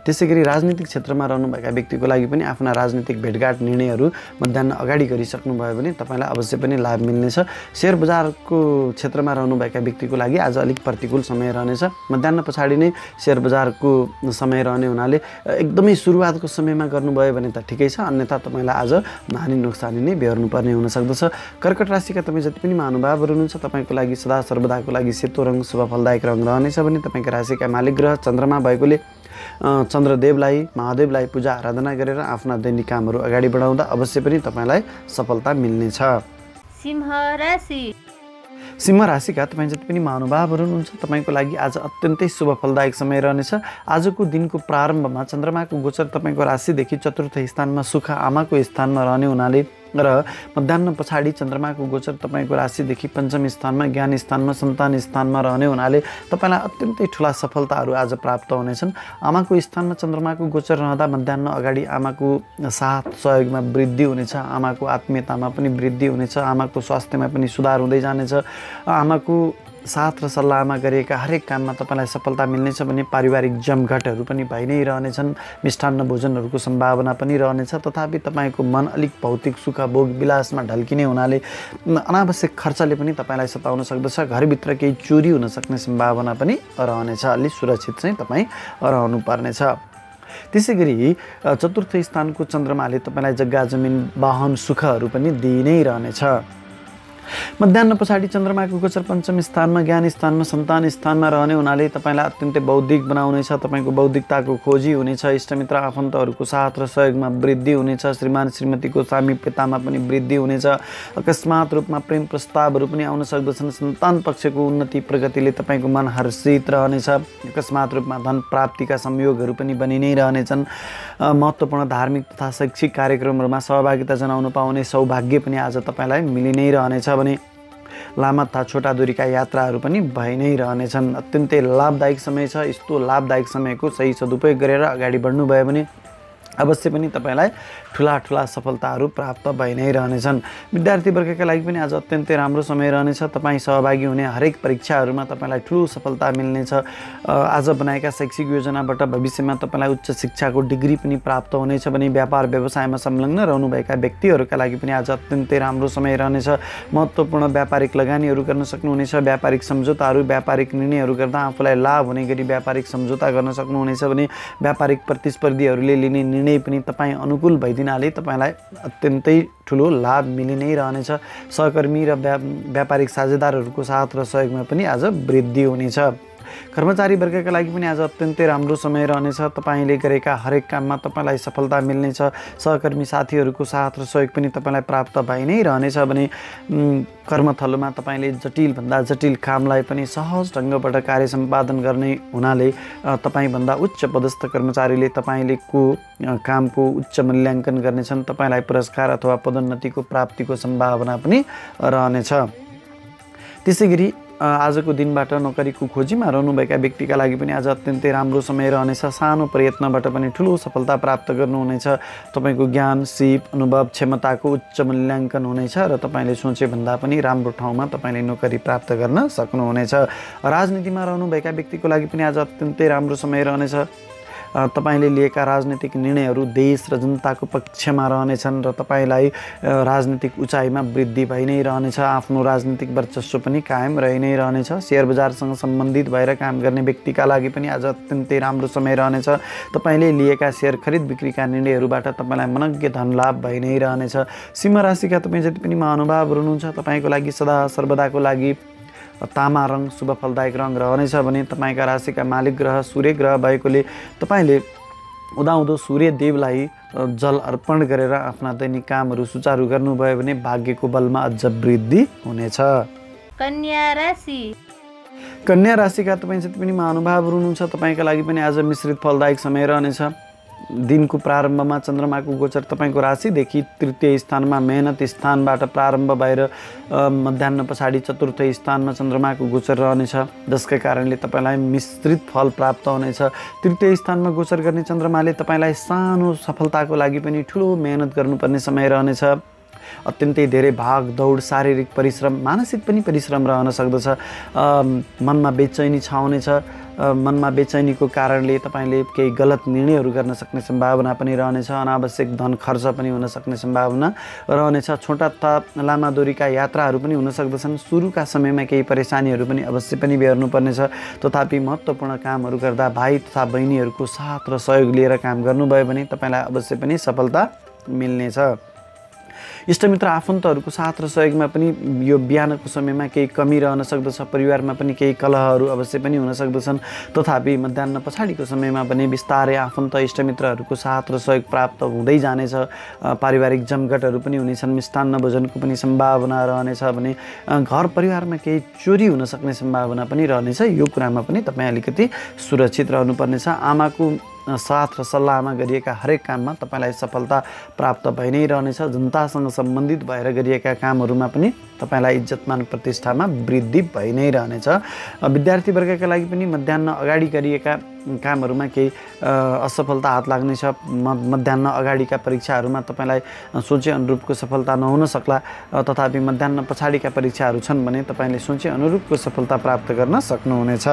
त्यसै गरी राजनीतिक क्षेत्रमा रहनुभएका व्यक्तिको लागि पनि आफ्ना राजनीतिक भेटघाट निर्णयहरू मध्याह्न अगाडि गरिसक्नुभयो भने तपाईँलाई अवश्य पनि लाभ मिल्नेछ। सेयर बजारको क्षेत्रमा रहनुभएका व्यक्तिको लागि आज अलिक प्रतिकूल समय रहनेछ। मध्याह्न पछाडि नै सेयर बजारको समय रहने हुनाले एकदमै सुरुवातको समयमा गर्नुभयो भने त ठिकै छ, अन्यथा तपाईँलाई आज हानि नोक्सानी नै बेहोर्नुपर्ने हुन सक्दछ। कर्कट राशिका तपाईँ जति पनि महानुभावहरू हुनुहुन्छ तपाईँको लागि सदा सर्वदाको लागि सेतो रङ शुभ फलदायक रङ रहनेछ भने तपाईँको राशिका मालिक ग्रह चन्द्रमा भएकोले चन्द्रदेवलाई महादेवलाई पूजा आराधना गरेर आफ्ना दैनिक कामहरू अगाडि बढाउँदा अवश्य पनि तपाईँलाई सफलता मिल्नेछ। सिंह राशिका तपाईँ जति पनि महानुभावहरू हुनुहुन्छ तपाईँको लागि आज अत्यन्तै शुभ फलदायक समय रहनेछ। आजको दिनको प्रारम्भमा चन्द्रमाको गोचर तपाईँको राशिदेखि चतुर्थ स्थानमा सुख आमाको स्थानमा रहने हुनाले र मध्याह्न पछाडि चन्द्रमाको गोचर तपाईँको राशिदेखि पञ्चम स्थानमा, ज्ञान स्थानमा, सन्तान स्थानमा रहने हुनाले तपाईँलाई अत्यन्तै ठुला सफलताहरू आज प्राप्त हुनेछन्। आमाको स्थानमा चन्द्रमाको गोचर रहँदा मध्याह्न अगाडि आमाको साथ सहयोगमा वृद्धि हुनेछ, आमाको आत्मीयतामा पनि वृद्धि हुनेछ, आमाको स्वास्थ्यमा पनि सुधार हुँदै जानेछ। आमाको साथ र सल्लाहमा गरिएका हरेक काममा तपाईँलाई सफलता मिल्नेछ भने पारिवारिक जमघटहरू पनि भइ नै रहनेछन्। मिष्टान्न भोजनहरूको सम्भावना पनि रहनेछ। तथापि तपाईँको मन अलिक भौतिक सुख भोग विलासमा ढल्किने हुनाले अनावश्यक खर्चले पनि तपाईँलाई सताउन सक्दछ। घरभित्र केही चोरी हुन सक्ने सम्भावना पनि रहनेछ। अलि सुरक्षित चाहिँ तपाईँ रहनु पर्नेछ। त्यसै गरी चतुर्थ स्थानको चन्द्रमाले तपाईँलाई जग्गा जमिन वाहन सुखहरू पनि दिइ नै रहनेछ। मध्याह्न पछाडि चन्द्रमाको गोचर पञ्चम स्थानमा, ज्ञान स्थानमा, सन्तान स्थानमा रहने हुनाले तपाईँलाई अत्यन्तै बौद्धिक बनाउनेछ। तपाईँको बौद्धिकताको खोजी हुनेछ। इष्टमित्र आफन्तहरूको साथ र सहयोगमा वृद्धि हुनेछ। श्रीमान श्रीमतीको सामिप्यतामा पनि वृद्धि हुनेछ। अकस्मात रूपमा प्रेम प्रस्तावहरू पनि आउन सक्दछन्। सन्तान पक्षको उन्नति प्रगतिले तपाईँको मन हर्षित रहनेछ। अकस्मात रूपमा धन प्राप्तिका संयोगहरू पनि बनि नै रहनेछन्। महत्त्वपूर्ण धार्मिक तथा शैक्षिक कार्यक्रमहरूमा सहभागिता जनाउन पाउने सौभाग्य पनि आज तपाईँलाई मिलि नै रहनेछ भने लामा तथा छोटा दूरीका यात्राहरू पनि भइ नै रहनेछन्। अत्यन्तै लाभदायक समय छ। यस्तो लाभदायक समयको सही सदुपयोग गरेर अगाडि बढ्नुभयो भने अवश्य पनि तपाईँलाई ठुला सफलताहरू प्राप्त भइ नै रहनेछन्। विद्यार्थी वर्गका लागि पनि आज अत्यन्तै राम्रो समय रहनेछ। तपाईँ सहभागी हुने हरेक परीक्षाहरूमा तपाईँलाई ठुलो सफलता मिल्नेछ। आज बनाएका शैक्षिक योजनाबाट भविष्यमा तपाईँलाई उच्च शिक्षाको डिग्री पनि प्राप्त हुनेछ भने व्यापार व्यवसायमा संलग्न रहनुभएका व्यक्तिहरूका लागि पनि आज अत्यन्तै राम्रो समय रहनेछ। महत्त्वपूर्ण व्यापारिक लगानीहरू गर्न सक्नुहुनेछ। व्यापारिक सम्झौताहरू, व्यापारिक निर्णयहरू गर्दा आफूलाई लाभ हुने गरी व्यापारिक सम्झौता गर्न सक्नुहुनेछ भने व्यापारिक प्रतिस्पर्धीहरूले लिने निर्णय पनि तपाईँ अनुकूल भइदिनाले तपाईँलाई अत्यन्तै ठुलो लाभ मिलि नै रहनेछ। सहकर्मी र व्यापारिक साझेदारहरूको साथ र सहयोगमा पनि आज वृद्धि हुनेछ। कर्मचारी वर्गका लागि पनि आज अत्यन्तै राम्रो समय रहनेछ। तपाईँले गरेका हरेक काममा तपाईँलाई सफलता मिल्नेछ। सहकर्मी साथीहरूको साथ र सहयोग पनि तपाईँलाई प्राप्त भइ नै रहनेछ भने कर्मथलोमा तपाईँले जटिलभन्दा जटिल कामलाई पनि सहज ढङ्गबाट कार्य सम्पादन गर्ने हुनाले तपाईँभन्दा उच्च पदस्थ कर्मचारीले तपाईँले कामको उच्च मूल्याङ्कन गर्नेछन्। तपाईँलाई पुरस्कार अथवा पदोन्नतिको प्राप्तिको सम्भावना पनि रहनेछ। त्यसै गरी आजको दिनबाट नोकरीको खोजीमा रहनुभएका व्यक्तिका लागि पनि आज अत्यन्तै राम्रो समय रहनेछ। सानो प्रयत्नबाट पनि ठुलो सफलता प्राप्त गर्नुहुनेछ। तपाईँको ज्ञान, सिप, अनुभव, क्षमताको उच्च मूल्याङ्कन हुनेछ र तपाईँले सोचेभन्दा पनि राम्रो ठाउँमा तपाईँले नोकरी प्राप्त गर्न सक्नुहुनेछ। राजनीतिमा रहनुभएका व्यक्तिको लागि पनि आज अत्यन्तै राम्रो समय रहनेछ। तपाईँले लिएका राजनीतिक निर्णयहरू देश र जनताको पक्षमा रहनेछन् र तपाईँलाई राजनीतिक उचाइमा वृद्धि भइ नै रहनेछ। आफ्नो राजनीतिक वर्चस्व पनि कायम रहि नै रहनेछ। सेयर बजारसँग सम्बन्धित भएर काम गर्ने व्यक्तिका लागि पनि आज अत्यन्तै राम्रो समय रहनेछ। तपाईँले लिएका सेयर खरिद बिक्रीका निर्णयहरूबाट तपाईँलाई मनज्ञ धन लाभ भइ नै रहनेछ। सिंह राशिका तपाईँ जति पनि महानुभावहरू हुनुहुन्छ तपाईँको लागि सदा सर्वदाको लागि तामा रङ शुभ फलदायक रङ रहनेछ भने तपाईँका राशिका मालिक ग्रह सूर्य ग्रह भएकोले तपाईँले उदाउँदो सूर्यदेवलाई जल अर्पण गरेर आफ्ना दैनिक कामहरू सुचारू गर्नुभयो भने भाग्यको बलमा अझ वृद्धि हुनेछ। कन्या राशि कन्या राशिका तपाईँ जति पनि महानुभावहरू हुनुहुन्छ तपाईँका लागि पनि आज मिश्रित फलदायक समय रहनेछ। दिनको प्रारम्भमा चन्द्रमाको गोचर तपाईँको राशिदेखि तृतीय स्थानमा मेहनत स्थानबाट प्रारम्भ भएर मध्याह्न पछाडि चतुर्थ स्थानमा चन्द्रमाको गोचर रहनेछ, जसका कारणले तपाईँलाई मिश्रित फल प्राप्त हुनेछ। तृतीय स्थानमा गोचर गर्ने चन्द्रमाले तपाईँलाई सानो सफलताको लागि पनि ठुलो मेहनत गर्नुपर्ने समय रहनेछ। अत्यन्तै धेरै भाग दौड, शारीरिक परिश्रम, मानसिक पनि परिश्रम रहन सक्दछ। मनमा बेचैनी छाउनेछ। मनमा बेचैनीको कारणले तपाईँले केही गलत निर्णयहरू गर्न सक्ने सम्भावना पनि रहनेछ। अनावश्यक धन खर्च पनि हुन सक्ने सम्भावना रहनेछ। छोटा तथा लामा दूरीका यात्राहरू पनि हुन सक्दछन्। सुरुका समयमा केही परेशानीहरू पनि अवश्य पनि बेहोर्नुपर्नेछ। तथापि महत्त्वपूर्ण कामहरू गर्दा भाइ तथा बहिनीहरूको साथ र सहयोग लिएर काम गर्नुभयो भने तपाईँलाई अवश्य पनि सफलता मिल्नेछ। इष्टमित्र आफन्तहरूको साथ र सहयोगमा पनि यो बिहानको समयमा केही कमी रहन सक्दछ। परिवारमा पनि केही कलहहरू अवश्य पनि हुन सक्दछन्। तथापि मध्याह्न पछाडिको समयमा पनि बिस्तारै आफन्त इष्टमित्रहरूको साथ र सहयोग प्राप्त हुँदै जानेछ। पारिवारिक जमघटहरू पनि हुनेछन्। मिष्टान्न भोजनको पनि सम्भावना रहनेछ भने घर परिवारमा केही चोरी हुन सक्ने सम्भावना पनि रहनेछ। यो कुरामा पनि तपाईँ अलिकति सुरक्षित रहनुपर्नेछ। आमाको साथ र सल्लाहमा गरिएका हरेक काममा तपाईँलाई सफलता प्राप्त भइ नै रहनेछ। जनतासँग सम्बन्धित भएर गरिएका कामहरूमा पनि तपाईँलाई इज्जतमान प्रतिष्ठामा वृद्धि भइ नै रहनेछ। विद्यार्थी वर्गका लागि पनि मध्याह्न अगाडि गरिएका कामहरूमा केही असफलता हात लाग्नेछ। मध्याह्न अगाडिका परीक्षाहरूमा तपाईँलाई सोचे अनुरूपको सफलता नहुन सक्ला, तथापि मध्याह्न पछाडिका परीक्षाहरू छन् भने तपाईँले सोचे अनुरूपको सफलता प्राप्त गर्न सक्नुहुनेछ।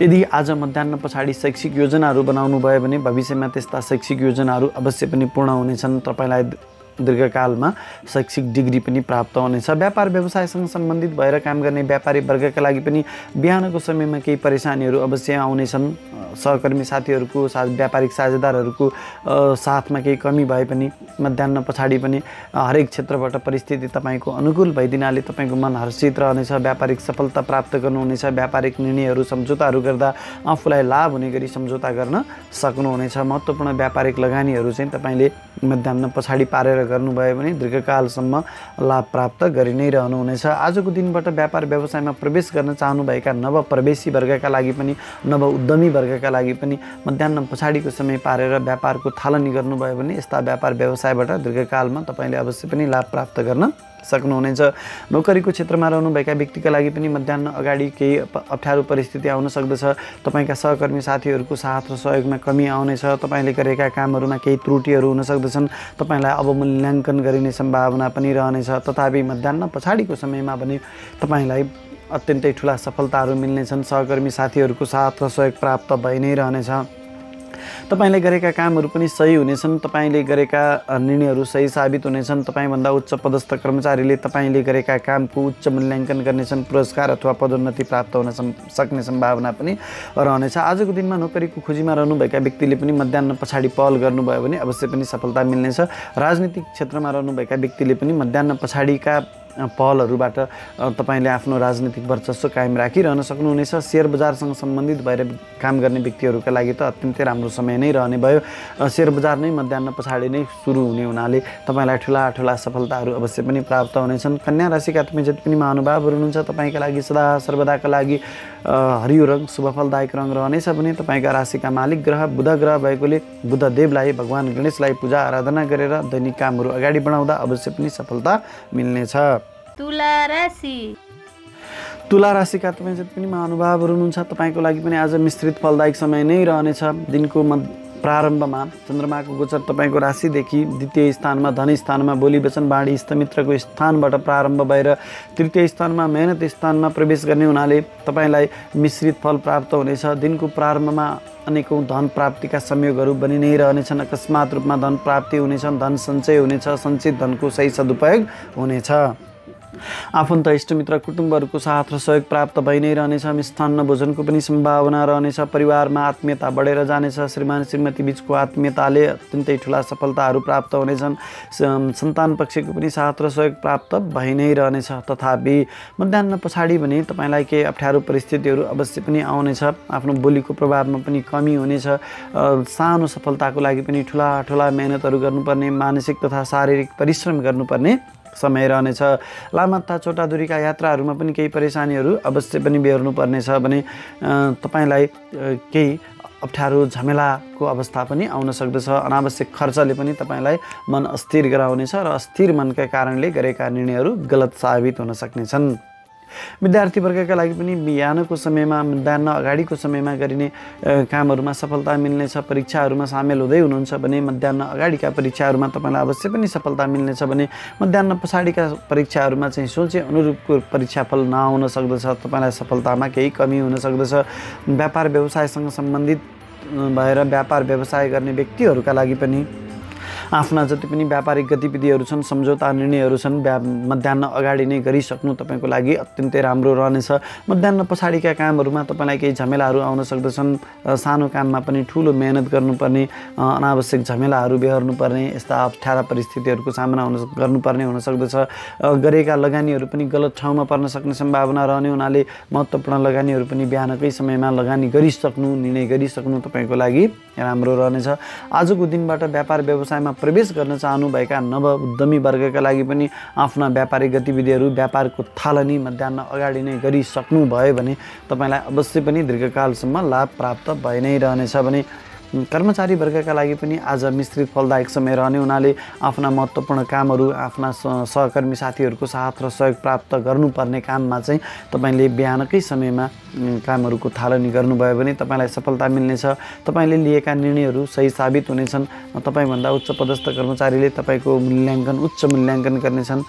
यदि आज मध्याह्न पछाडि शैक्षिक योजनाहरू बनाउनु भयो भने भविष्यमा त्यस्ता शैक्षिक योजनाहरू अवश्य पनि पूर्ण हुनेछन्। तपाईँलाई दीर्घकालमा शैक्षिक डिग्री पनि प्राप्त हुनेछ। व्यापार व्यवसायसँग सम्बन्धित भएर काम गर्ने व्यापारी वर्गका लागि पनि बिहानको समयमा केही परेशानीहरू अवश्य आउनेछन्। सहकर्मी साथीहरूको व्यापारिक साझेदारहरूको साथमा केही कमी भए पनि मध्याह्न पछाडि पनि हरेक क्षेत्रबाट परिस्थिति तपाईँको अनुकूल भइदिनाले तपाईँको मन हर्षित रहनेछ। व्यापारिक सफलता प्राप्त गर्नुहुनेछ। व्यापारिक निर्णयहरू सम्झौताहरू गर्दा आफूलाई लाभ हुने गरी सम्झौता गर्न सक्नुहुनेछ। महत्त्वपूर्ण व्यापारिक लगानीहरू चाहिँ तपाईँले मध्याह्न पछाडि पारेर गर्नुभयो भने दीर्घकालसम्म लाभ प्राप्त गरि नै रहनुहुनेछ। आजको दिनबाट व्यापार व्यवसायमा प्रवेश गर्न चाहनुभएका नवप्रवेशी वर्गका लागि पनि नव उद्यमी वर्गका लागि पनि मध्याह्न पछाडिको समय पारेर व्यापारको थालनी गर्नुभयो भने यस्ता व्यापार व्यवसायबाट दीर्घकालमा तपाईँले अवश्य पनि लाभ प्राप्त गर्न सक्नुहुनेछ। नोकरीको क्षेत्रमा रहनुभएका व्यक्तिका लागि पनि मध्याह्न अगाडि केही अप्ठ्यारो परिस्थिति आउन सक्दछ। तपाईँका सहकर्मी साथीहरूको साथ र सहयोगमा कमी आउनेछ। तपाईँले गरेका कामहरूमा केही त्रुटिहरू हुन सक्दछन्। तपाईँलाई अवमूल्याङ्कन गरिने सम्भावना पनि रहनेछ। तथापि मध्याह्न पछाडिको समयमा भने तपाईँलाई अत्यन्तै ठुला सफलताहरू मिल्नेछन्। सहकर्मी साथीहरूको साथ र सहयोग प्राप्त भइ नै रहनेछ। तपाईँले गरेका कामहरू पनि सही हुनेछन्। तपाईँले गरेका निर्णयहरू सही साबित हुनेछन्। तपाईँभन्दा उच्च पदस्थ कर्मचारीले तपाईँले गरेका कामको उच्च मूल्याङ्कन गर्नेछन्। पुरस्कार अथवा पदोन्नति प्राप्त हुन सक्ने सम्भावना पनि रहनेछ। आजको दिनमा नोकरीको खोजीमा रहनुभएका व्यक्तिले पनि मध्याह्न पछाडि पहल गर्नुभयो भने अवश्य पनि सफलता मिल्नेछ। राजनीतिक क्षेत्रमा रहनुभएका व्यक्तिले पनि मध्याह्न पछाडिका पहलहरूबाट तपाईँले आफ्नो राजनीतिक वर्चस्व कायम राखिरहन सक्नुहुनेछ। सेयर बजारसँग सम्बन्धित भएर काम गर्ने व्यक्तिहरूका लागि त अत्यन्तै राम्रो समय नै रहने भयो। सेयर बजार नै मध्याह्न पछाडि नै सुरु हुने हुनाले तपाईँलाई ठुला सफलताहरू अवश्य पनि प्राप्त हुनेछन्। कन्या राशिका तपाईँ जति पनि महानुभावहरू हुनुहुन्छ तपाईँका लागि सदा सर्वदाका लागि हरियो रङ शुभफलदायक रङ रहनेछ भने तपाईँका राशिका मालिक ग्रह बुध ग्रह भएकोले बुधदेवलाई भगवान गणेशलाई पूजा आराधना गरेर दैनिक कामहरू अगाडि बढाउँदा अवश्य पनि सफलता मिल्नेछ। तुला राशिका तपाईँ जति पनि महानुभावहरू हुनुहुन्छ तपाईँको लागि पनि आज मिश्रित फलदायक समय नै रहनेछ। दिनको प्रारम्भमा चन्द्रमाको गोचर तपाईँको राशिदेखि द्वितीय स्थानमा धन स्थानमा बोली वचन वाणी इष्टमित्रको स्थानबाट प्रारम्भ भएर तृतीय स्थानमा मेहनत स्थानमा प्रवेश गर्ने हुनाले तपाईँलाई मिश्रित फल प्राप्त हुनेछ। दिनको प्रारम्भमा अनेकौँ धन प्राप्तिका संयोगहरू बनि नै रहनेछन्। अकस्मात रूपमा धन प्राप्ति हुनेछन्। धन सञ्चय हुनेछ। सञ्चित धनको सही सदुपयोग हुनेछ। आफन्त इष्टमित्र कुटुम्बहरूको साथ र सहयोग प्राप्त भइ नै रहनेछ। मिष्ठान्न भोजनको पनि सम्भावना रहनेछ। परिवारमा आत्मीयता बढेर जानेछ। श्रीमान श्रीमती बीचको आत्मीयताले अत्यन्तै ठुला सफलताहरू प्राप्त हुनेछन्। सन्तान पक्षको पनि साथ र सहयोग प्राप्त भइ नै रहनेछ। तथापि मध्याह्न पछाडि भने तपाईँलाई केही अप्ठ्यारो परिस्थितिहरू अवश्य पनि आउनेछ। आफ्नो बोलीको प्रभावमा पनि कमी हुनेछ। सानो सफलताको लागि पनि ठुला मेहनतहरू गर्नुपर्ने, मानसिक तथा शारीरिक परिश्रम गर्नुपर्ने समय रहनेछ। लामा तथा छोटा दूरीका यात्राहरूमा पनि केही परेशानीहरू अवश्य पनि बेहोर्नु पर्नेछ भने तपाईँलाई केही अप्ठ्यारो झमेलाको अवस्था पनि आउन सक्दछ। अनावश्यक खर्चले पनि तपाईँलाई मन अस्थिर गराउनेछ र अस्थिर मनका कारणले गरेका निर्णयहरू गलत साबित हुन सक्नेछन्। विद्यार्थी वर्गका लागि पनि बिहानको समयमा मध्याह्न अगाडिको समयमा गरिने कामहरूमा सफलता मिल्नेछ। परीक्षाहरूमा सामेल हुँदै हुनुहुन्छ भने मध्याह्न अगाडिका परीक्षाहरूमा तपाईँलाई अवश्य पनि सफलता मिल्नेछ भने मध्याह्न पछाडिका परीक्षाहरूमा चाहिँ सोचे अनुरूपको परीक्षाफल नआउन सक्दछ। तपाईँलाई सफलतामा केही कमी हुन सक्दछ। व्यापार व्यवसायसँग सम्बन्धित भएर व्यापार व्यवसाय गर्ने व्यक्तिहरूका लागि पनि आफ्ना जति पनि व्यापारिक गतिविधिहरू छन्, सम्झौता निर्णयहरू छन्, मध्याह्न अगाडि नै गरिसक्नु तपाईँको लागि अत्यन्तै राम्रो रहनेछ। मध्याह्न पछाडिका कामहरूमा तपाईँलाई केही झमेलाहरू आउन सक्दछन्। सानो काममा पनि ठुलो मेहनत गर्नुपर्ने, अनावश्यक झमेलाहरू बेहोर्नुपर्ने, यस्ता अप्ठ्यारा परिस्थितिहरूको सामना गर्नुपर्ने हुन सक्दछ। गरेका लगानीहरू पनि गलत ठाउँमा पर्न सक्ने सम्भावना रहने हुनाले महत्त्वपूर्ण लगानीहरू पनि बिहानकै समयमा लगानी गरिसक्नु, निर्णय गरिसक्नु तपाईँको लागि राम्रो रहनेछ। आजको दिनबाट व्यापार व्यवसायमा प्रवेश गर्न चाहनुभएका नव उद्यमी वर्गका लागि पनि आफ्ना व्यापारिक गतिविधिहरू, व्यापारको थालनी मध्याह्न अगाडि नै गरिसक्नु भयो भने तपाईँलाई अवश्य पनि दीर्घकालसम्म लाभ प्राप्त भइ नै रहनेछ भने कर्मचारी वर्गका लागि पनि आज मिश्रित फलदायक समय रहने हुनाले आफ्ना महत्त्वपूर्ण कामहरू आफ्ना सहकर्मी साथीहरूको साथ र सहयोग प्राप्त गर्नुपर्ने काममा चाहिँ तपाईँले बिहानकै समयमा कामहरूको थालनी गर्नुभयो भने तपाईँलाई सफलता मिल्नेछ। तपाईँले लिएका निर्णयहरू सही साबित हुनेछन्। तपाईँभन्दा उच्च पदस्थ कर्मचारीले तपाईँको उच्च मूल्याङ्कन गर्नेछन्।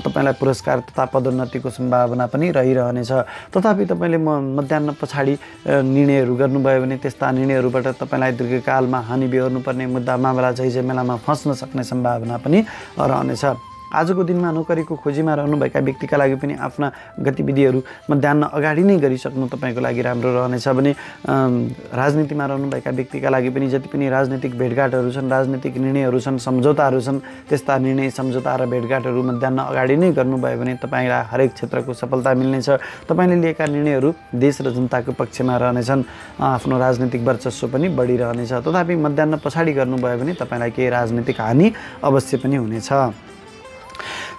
तपाईँलाई पुरस्कार तथा पदोन्नतिको सम्भावना पनि रहिरहनेछ। तथापि तपाईँले मध्याह्न पछाडि निर्णयहरू गर्नुभयो भने त्यस्ता निर्णयहरूबाट तपाईँलाई दीर्घकालमा हानि बेहोर्नुपर्ने मुद्दा मामला झैझमेलामा फस्न सक्ने सम्भावना पनि रहनेछ। आजको दिनमा नोकरीको खोजीमा रहनुभएका व्यक्तिका लागि पनि आफ्ना गतिविधिहरू मध्याह्न अगाडि नै गरिसक्नु तपाईँको लागि राम्रो रहनेछ भने राजनीतिमा रहनुभएका व्यक्तिका लागि पनि जति पनि राजनीतिक भेटघाटहरू छन्, राजनीतिक निर्णयहरू छन्, सम्झौताहरू छन्, त्यस्ता निर्णय सम्झौता र भेटघाटहरू मध्याह्न अगाडि नै गर्नुभयो भने तपाईँलाई हरेक क्षेत्रको सफलता मिल्नेछ। तपाईँले लिएका निर्णयहरू देश र जनताको पक्षमा रहनेछन्। आफ्नो राजनीतिक वर्चस्व पनि बढिरहनेछ। तथापि मध्याह्न पछाडि गर्नुभयो भने तपाईँलाई केही राजनीतिक हानि अवश्य पनि हुनेछ।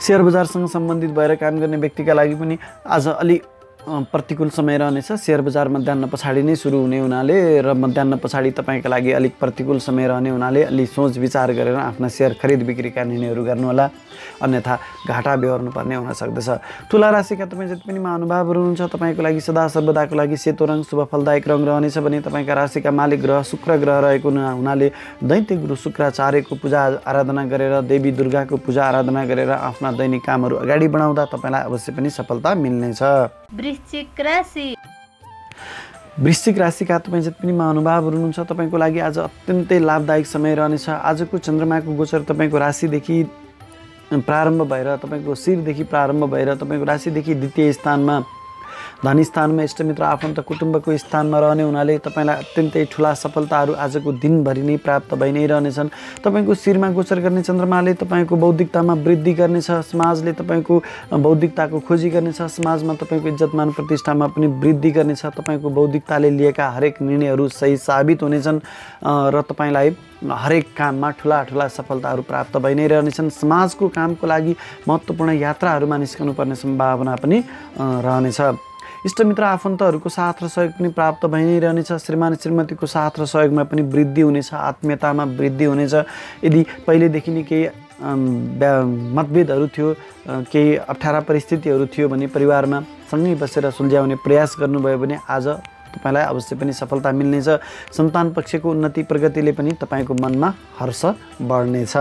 शेयर बजारसँग सम्बन्धित भएर काम गर्ने व्यक्तिका लागि पनि आज अलि प्रतिकूल समय रहनेछ। शेयर बजार मध्याह्न पछाडि नै सुरु हुने हुनाले र मध्याह्न पछाडि तपाईँका लागि अलिक प्रतिकूल समय रहने हुनाले अलि सोच विचार गरेर आफ्ना शेयर खरिद बिक्रीका निर्णयहरू गर्नुहोला, अन्यथा घाटा बेहोर्नुपर्ने हुन सक्दछ। तुला राशिका तपाईँ जति पनि महानुभावहरू हुनुहुन्छ तपाईँको लागि सदा सर्वदाको लागि सेतो रङ शुभ फलदायक रङ रहनेछ भने तपाईँका राशिका मालिक ग्रह शुक्र ग्रह रहेको हुनाले दैत्य गुरु शुक्राचार्यको पूजा आराधना गरेर देवी दुर्गाको पूजा आराधना गरेर आफ्ना दैनिक कामहरू अगाडि बढाउँदा तपाईँलाई अवश्य पनि सफलता मिल्नेछ। वृश्चिक राशिका तपाईँ जति पनि महानुभावहरू हुनुहुन्छ तपाईँको लागि आज अत्यन्तै लाभदायक समय रहनेछ। आजको चन्द्रमाको गोचर तपाईँको राशिदेखि प्रारम्भ भएर तपाईँको शिरदेखि प्रारम्भ भएर तपाईँको राशिदेखि द्वितीय स्थानमा धनी स्थानमा इष्टमित्र आफन्त कुटुम्बको स्थानमा रहने हुनाले तपाईँलाई अत्यन्तै ठुला सफलताहरू आजको दिनभरि नै प्राप्त भइ नै रहनेछन्। तपाईँको शिरमा गोचर गर्ने चन्द्रमाले तपाईँको बौद्धिकतामा वृद्धि गर्नेछ। समाजले तपाईँको बौद्धिकताको खोजी गर्नेछ। समाजमा तपाईँको इज्जतमान प्रतिष्ठामा पनि वृद्धि गर्नेछ। तपाईँको बौद्धिकताले लिएका हरेक निर्णयहरू सही साबित हुनेछन् र तपाईँलाई हरेक काममा ठुला ठुला सफलताहरू प्राप्त भइ नै रहनेछन्। समाजको कामको लागि महत्त्वपूर्ण यात्राहरूमा निस्कनुपर्ने सम्भावना पनि रहनेछ। इष्टमित्र आफन्तहरूको साथ र सहयोग पनि प्राप्त भइ नै रहनेछ। श्रीमान श्रीमतीको साथ र सहयोगमा पनि वृद्धि हुनेछ। आत्मीयतामा वृद्धि हुनेछ। यदि पहिलेदेखि नै केही मतभेदहरू थियो, केही अप्ठ्यारा परिस्थितिहरू थियो भने परिवारमा सँगै बसेर सुल्झाउने प्रयास गर्नुभयो भने आज तपाईँलाई अवश्य पनि सफलता मिल्नेछ। सन्तान पक्षको उन्नति प्रगतिले पनि तपाईँको मनमा हर्ष बढ्नेछ।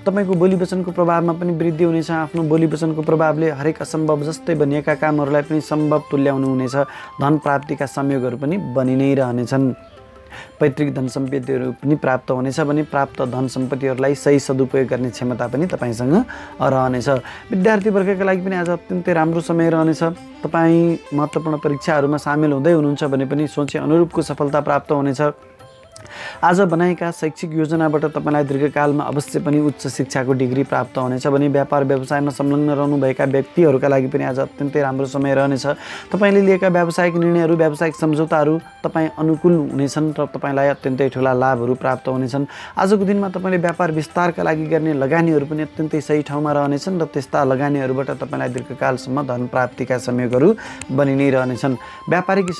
तपाईँको बोली वचनको प्रभावमा पनि वृद्धि हुनेछ। आफ्नो बोली वचनको प्रभावले हरेक असम्भव जस्तै बनिएका कामहरूलाई पनि सम्भव तुल्याउनु हुनेछ। धन प्राप्तिका संयोगहरू पनि बनि नै रहनेछन्। पैतृक धन सम्पत्तिहरू पनि प्राप्त हुनेछ भने प्राप्त धन सम्पत्तिहरूलाई सही सदुपयोग गर्ने क्षमता पनि तपाईँसँग रहनेछ। विद्यार्थी वर्गका लागि पनि आज अत्यन्तै राम्रो समय रहनेछ। तपाईँ महत्त्वपूर्ण परीक्षाहरूमा सामेल हुँदै हुनुहुन्छ भने पनि सोचे अनुरूपको सफलता प्राप्त हुनेछ। आज बनाएका शैक्षिक योजनाबाट तपाईँलाई दीर्घकालमा अवश्य पनि उच्च शिक्षाको डिग्री प्राप्त हुनेछ भने व्यापार व्यवसायमा संलग्न रहनुभएका व्यक्तिहरूका लागि पनि आज अत्यन्तै राम्रो समय रहनेछ। तपाईँले लिएका व्यावसायिक निर्णयहरू, व्यावसायिक सम्झौताहरू तपाईँ अनुकूल हुनेछन् र तपाईँलाई अत्यन्तै ठुला लाभहरू प्राप्त हुनेछन्। आजको दिनमा तपाईँले व्यापार विस्तारका लागि गर्ने लगानीहरू पनि अत्यन्तै सही ठाउँमा रहनेछन् र त्यस्ता लगानीहरूबाट तपाईँलाई दीर्घकालसम्म धन प्राप्तिका संयोगहरू बनि नै रहनेछन्। व्यापारिक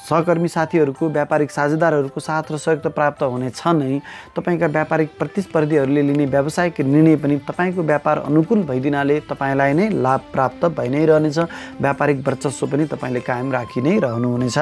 सहकर्मी साथीहरूको, व्यापारिक साझेदारहरूको साथ र सहयोग त प्राप्त हुनेछ नै। तपाईँका व्यापारिक प्रतिस्पर्धीहरूले लिने व्यावसायिक निर्णय पनि तपाईँको व्यापार अनुकूल भइदिनाले तपाईँलाई नै लाभ प्राप्त भइ नै रहनेछ। व्यापारिक वर्चस्व पनि तपाईँले कायम राखि नै रहनुहुनेछ।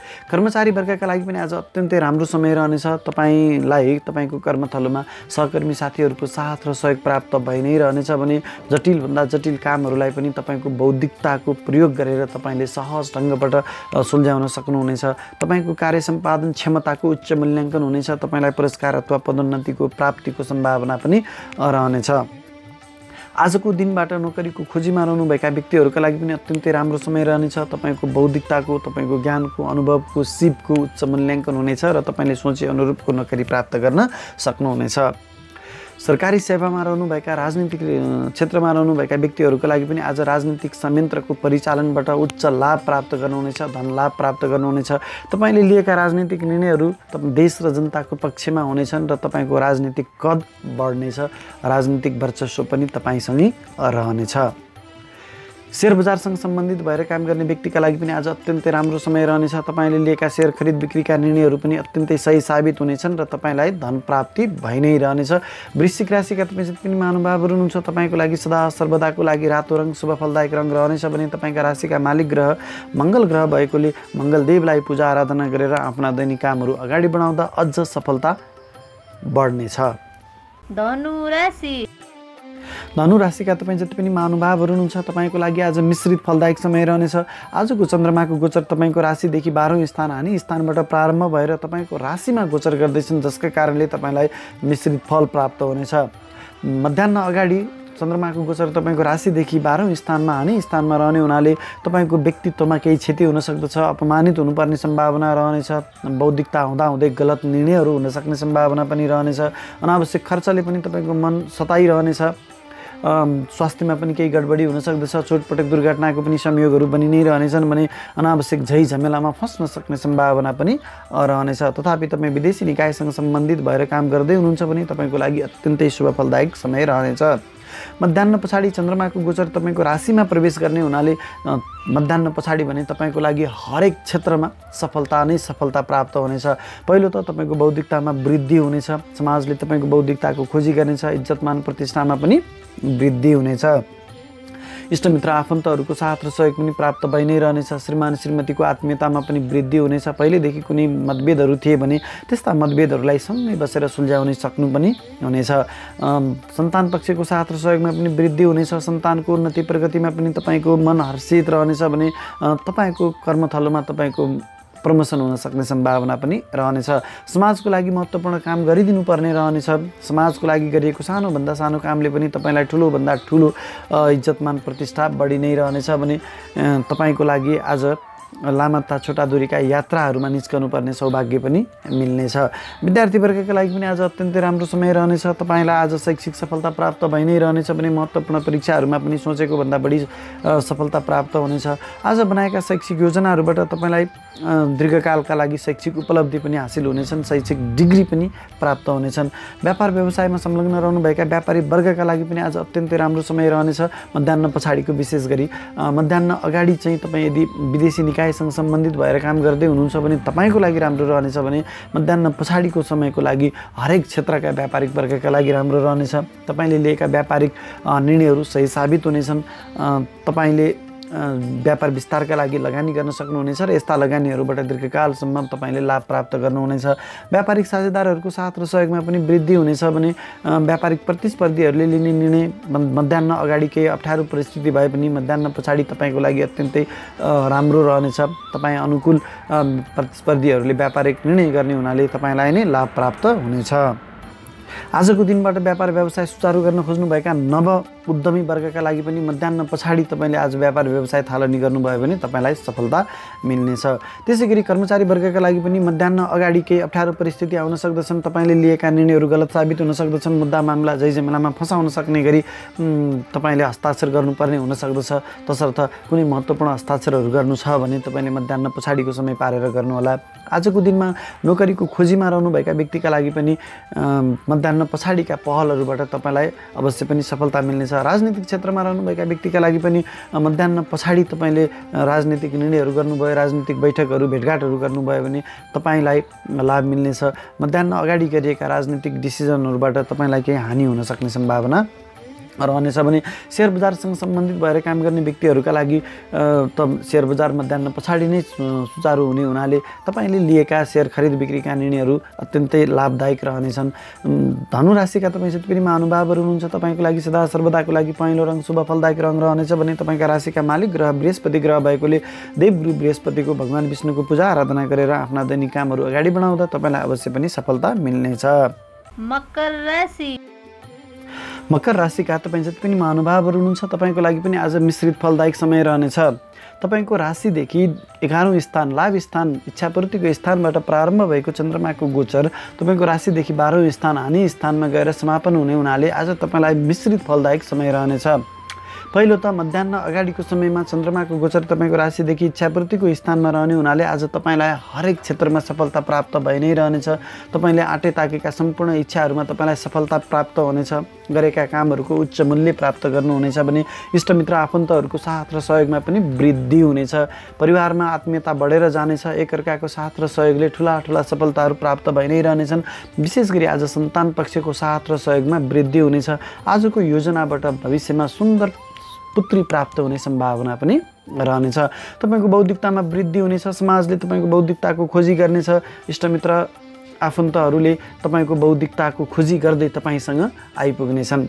कर्मचारी वर्गका लागि पनि आज अत्यन्तै राम्रो समय रहनेछ। तपाईँलाई तपाईँको कर्मथलोमा सहकर्मी साथीहरूको साथ र सहयोग प्राप्त भइ नै रहनेछ भने जटिलभन्दा जटिल कामहरूलाई पनि तपाईँको बौद्धिकताको प्रयोग गरेर तपाईँले सहज ढङ्गबाट सुल्झाउन सक्नुहुनेछ। तपाईँको कार्य सम्पादन क्षमताको उच्च मूल्याङ्कन हुनेछ। तपाईँलाई पुरस्कार अथवा पदोन्नतिको प्राप्तिको सम्भावना पनि रहनेछ। आजको दिनबाट नोकरीको खोजीमा रहनुभएका व्यक्तिहरूका लागि पनि अत्यन्तै राम्रो समय रहनेछ। तपाईँको बौद्धिकताको, तपाईँको ज्ञानको, अनुभवको, सिपको उच्च मूल्याङ्कन हुनेछ र तपाईँले सोचे अनुरूपको नोकरी प्राप्त गर्न सक्नुहुनेछ। सरकारी सेवामा रहनुभएका, राजनीतिक क्षेत्रमा रहनुभएका व्यक्तिहरूका लागि पनि आज राजनीतिक संयन्त्रको परिचालनबाट उच्च लाभ प्राप्त गर्नुहुनेछ, धन लाभ प्राप्त गर्नुहुनेछ। तपाईँले लिएका राजनीतिक निर्णयहरू देश र जनताको पक्षमा हुनेछन् र तपाईँको राजनीतिक कद बढ्नेछ। राजनीतिक वर्चस्व पनि तपाईँसँगै रहनेछ। शेयर बजारसँग सम्बन्धित भएर काम गर्ने व्यक्तिका लागि पनि आज अत्यन्तै राम्रो समय रहनेछ। तपाईँले लिएका शेयर खरिद बिक्रीका निर्णयहरू पनि अत्यन्तै सही साबित हुनेछन् र तपाईँलाई धन प्राप्ति भइ नै रहनेछ। वृश्चिक राशिका तपाईँ जति पनि महानुभावहरू हुनुहुन्छ तपाईँको लागि सदा सर्वदाको लागि रातो रङ शुभ फलदायक रङ रहनेछ भने तपाईँका राशिका मालिक ग्रह मङ्गल ग्रह भएकोले मङ्गलदेवलाई पूजा आराधना गरेर आफ्ना दैनिक कामहरू अगाडि बढाउँदा अझ सफलता बढ्नेछ। धनु राशिका तपाईँ जति पनि महानुभावहरू हुनुहुन्छ तपाईँको लागि आज मिश्रित फलदायक समय रहनेछ। आजको चन्द्रमाको गोचर तपाईँको राशिदेखि 12औं स्थान हानि स्थानबाट प्रारम्भ भएर तपाईँको राशिमा गोचर गर्दैछन्, जसका कारणले तपाईँलाई मिश्रित फल प्राप्त हुनेछ। मध्याह्न अगाडि चन्द्रमाको गोचर तपाईँको राशिदेखि 12औं स्थानमा हानि स्थानमा रहने हुनाले तपाईँको व्यक्तित्वमा केही क्षति हुन सक्दछ, अपमानित हुनुपर्ने सम्भावना रहनेछ, बौद्धिकता हुँदाहुँदै गलत निर्णयहरू हुन सक्ने सम्भावना पनि रहनेछ, अनावश्यक खर्चले पनि तपाईँको मन सताइरहनेछ, स्वास्थ्यमा पनि केही गडबडी हुन सक्दछ, चोटपटक दुर्घटनाको पनि संयोगहरू बनि नै रहनेछन् भने अनावश्यक झै झमेलामा फस्न सक्ने सम्भावना पनि रहनेछ। तथापि तपाईँ विदेशी निकायसँग सम्बन्धित भएर काम गर्दै हुनुहुन्छ भने तपाईँको लागि अत्यन्तै शुभ फलदायक समय रहनेछ। मध्याह्न पछाडि चन्द्रमाको गोचर तपाईँको राशिमा प्रवेश गर्ने हुनाले मध्याह्न पछाडि भने तपाईँको लागि हरेक क्षेत्रमा सफलता नै सफलता प्राप्त हुनेछ। पहिलो त तपाईँको बौद्धिकतामा वृद्धि हुनेछ, समाजले तपाईँको बौद्धिकताको खोजी गर्नेछ, इज्जतमान प्रतिष्ठामा पनि वृद्धि हुनेछ। इष्टमित्र आफन्तहरूको साथ र सहयोग पनि प्राप्त भइ नै रहनेछ। श्रीमान श्रीमतीको आत्मीयतामा पनि वृद्धि हुनेछ। पहिलेदेखि कुनै मतभेदहरू थिए भने त्यस्ता मतभेदहरूलाई सँगै बसेर सुल्झाउन सक्नु पनि हुनेछ। सन्तान पक्षको साथ र सहयोगमा पनि वृद्धि हुनेछ। सन्तानको उन्नति प्रगतिमा पनि तपाईँको मन हर्षित रहनेछ भने तपाईँको कर्मथलोमा तपाईँको प्रमोसन हुन सक्ने सम्भावना पनि रहनेछ। समाजको लागि महत्त्वपूर्ण काम गरिदिनु पर्ने रहनेछ। समाजको लागि गरिएको सानोभन्दा सानो कामले पनि तपाईँलाई ठुलोभन्दा ठुलो इज्जतमान प्रतिष्ठा बढी नै रहनेछ भने तपाईँको लागि आज लामा तथा छोटा दूरीका यात्राहरूमा निस्कनुपर्ने सौभाग्य पनि मिल्नेछ। विद्यार्थीवर्गका लागि पनि आज अत्यन्तै राम्रो समय रहनेछ। तपाईँलाई आज शैक्षिक सफलता प्राप्त भइ नै रहनेछ भने महत्त्वपूर्ण परीक्षाहरूमा पनि सोचेको भन्दा बढी सफलता प्राप्त हुनेछ। आज बनाएका शैक्षिक योजनाहरूबाट तपाईँलाई दीर्घकालका लागि शैक्षिक उपलब्धि पनि हासिल हुनेछन्, शैक्षिक डिग्री पनि प्राप्त हुनेछन्। व्यापार व्यवसायमा संलग्न रहनुभएका व्यापारी वर्गका लागि पनि आज अत्यन्तै राम्रो समय रहनेछ। मध्याह्न पछाडिको विशेष गरी मध्याह्न अगाडि चाहिँ तपाईँ यदि विदेशी निकायसँग सम्बन्धित भएर काम गर्दै हुनुहुन्छ भने तपाईँको लागि राम्रो रहनेछ भने मध्याह्न पछाडिको समयको लागि हरेक क्षेत्रका व्यापारिक वर्गका लागि राम्रो रहनेछ। तपाईँले लिएका व्यापारिक निर्णयहरू सही साबित हुनेछन्। तपाईँले व्यापार विस्तारका लागि लगानी गर्न सक्नुहुनेछ र यस्ता लगानीहरूबाट दीर्घकालसम्म तपाईँले लाभ प्राप्त गर्नुहुनेछ। व्यापारिक साझेदारहरूको साथ र सहयोगमा पनि वृद्धि हुनेछ भने व्यापारिक प्रतिस्पर्धीहरूले लिने निर्णय मध्याह्न अगाडि केही अप्ठ्यारो परिस्थिति भए पनि मध्याह्न पछाडि तपाईँको लागि अत्यन्तै राम्रो रहनेछ। तपाईँ अनुकूल प्रतिस्पर्धीहरूले व्यापारिक निर्णय गर्ने हुनाले तपाईँलाई नै लाभ प्राप्त हुनेछ। आजको दिनबाट व्यापार व्यवसाय सुचारू गर्न खोज्नुभएका नव उद्यमी वर्गका लागि पनि मध्याह्न पछाडि तपाईँले आज व्यापार व्यवसाय थालनी गर्नुभयो भने तपाईँलाई सफलता मिल्नेछ। त्यसै गरी कर्मचारी वर्गका लागि पनि मध्याह्न अगाडि केही अप्ठ्यारो परिस्थिति आउन सक्दछन्। तपाईँले लिएका निर्णयहरू गलत साबित हुन सक्दछन्। मुद्दा मामला झैझमेलामा फसाउन सक्ने गरी तपाईँले हस्ताक्षर गर्नुपर्ने हुन सक्दछ। तसर्थ कुनै महत्त्वपूर्ण हस्ताक्षरहरू गर्नु छ भने तपाईँले मध्याह्न पछाडिको समय पारेर गर्नुहोला। आजको दिनमा नोकरीको खोजीमा रहनुभएका व्यक्तिका लागि पनि मध्याह्न पछाडिका पहलहरूबाट तपाईँलाई अवश्य पनि सफलता मिल्नेछ। राजनीतिक क्षेत्रमा रहनुभएका व्यक्तिका लागि पनि मध्याह्न पछाडि तपाईँले राजनीतिक निर्णयहरू गर्नुभयो, राजनीतिक बैठकहरू भेटघाटहरू गर्नुभयो भने तपाईँलाई लाभ मिल्नेछ। मध्याह्न अगाडि गरिएका राजनीतिक डिसिजनहरूबाट तपाईँलाई केही हानि हुन सक्ने सम्भावना रहनेछ भने शेयर बजारसँग सम्बन्धित भएर काम गर्ने व्यक्तिहरूका लागि त शेयर बजार मध्याह्न पछाडि नै सुचारू हुने हुनाले तपाईँले लिएका शेयर खरिद बिक्रीका निर्णयहरू अत्यन्तै लाभदायक रहनेछन्। धनु राशिका तपाईँ जति पनि महानुभावहरू हुनुहुन्छ तपाईँको लागि सदा सर्वदाको लागि पहेँलो रङ शुभ फलदायक रङ रहनेछ भने तपाईँका राशिका मालिक ग्रह बृहस्पति ग्रह भएकोले देवगुरु बृहस्पतिको भगवान विष्णुको पूजा आराधना गरेर आफ्ना दैनिक कामहरू अगाडि बढाउँदा तपाईँलाई अवश्य पनि सफलता मिल्नेछ। मकर राशिका तपाईँ जति पनि महानुभावहरू हुनुहुन्छ तपाईँको लागि पनि आज मिश्रित फलदायक समय रहनेछ। तपाईँको राशिदेखि 11औं स्थान लाभ स्थान इच्छापूर्तिको स्थानबाट प्रारम्भ भएको चन्द्रमाको गोचर तपाईँको राशिदेखि 12औं स्थान हानि स्थानमा गएर समापन हुने हुनाले आज तपाईँलाई मिश्रित फलदायक समय रहनेछ। पहिलो त मध्याह्न अगाडिको समयमा चन्द्रमाको गोचर तपाईँको राशिदेखि इच्छापूर्तिको स्थानमा रहने हुनाले आज तपाईँलाई हरेक क्षेत्रमा सफलता प्राप्त भइ नै रहनेछ। तपाईँले आँटे ताकेका सम्पूर्ण इच्छाहरूमा तपाईँलाई सफलता प्राप्त हुनेछ। गरेका कामहरूको उच्च मूल्य प्राप्त गर्नुहुनेछ भने इष्टमित्र आफन्तहरूको साथ र सहयोगमा पनि वृद्धि हुनेछ। परिवारमा आत्मीयता बढेर जानेछ। एकअर्काको साथ र सहयोगले ठुला ठुला सफलताहरू प्राप्त भइ नै रहनेछन्। विशेष गरी आज सन्तान पक्षको साथ र सहयोगमा वृद्धि हुनेछ। आजको योजनाबाट भविष्यमा सुन्दर पुत्री प्राप्त हुने सम्भावना पनि रहनेछ। तपाईँको बौद्धिकतामा वृद्धि हुनेछ। समाजले तपाईँको बौद्धिकताको खोजी गर्नेछ। इष्टमित्र आफन्तहरूले तपाईँको बौद्धिकताको खोजी गर्दै तपाईँसँग आइपुग्नेछन्।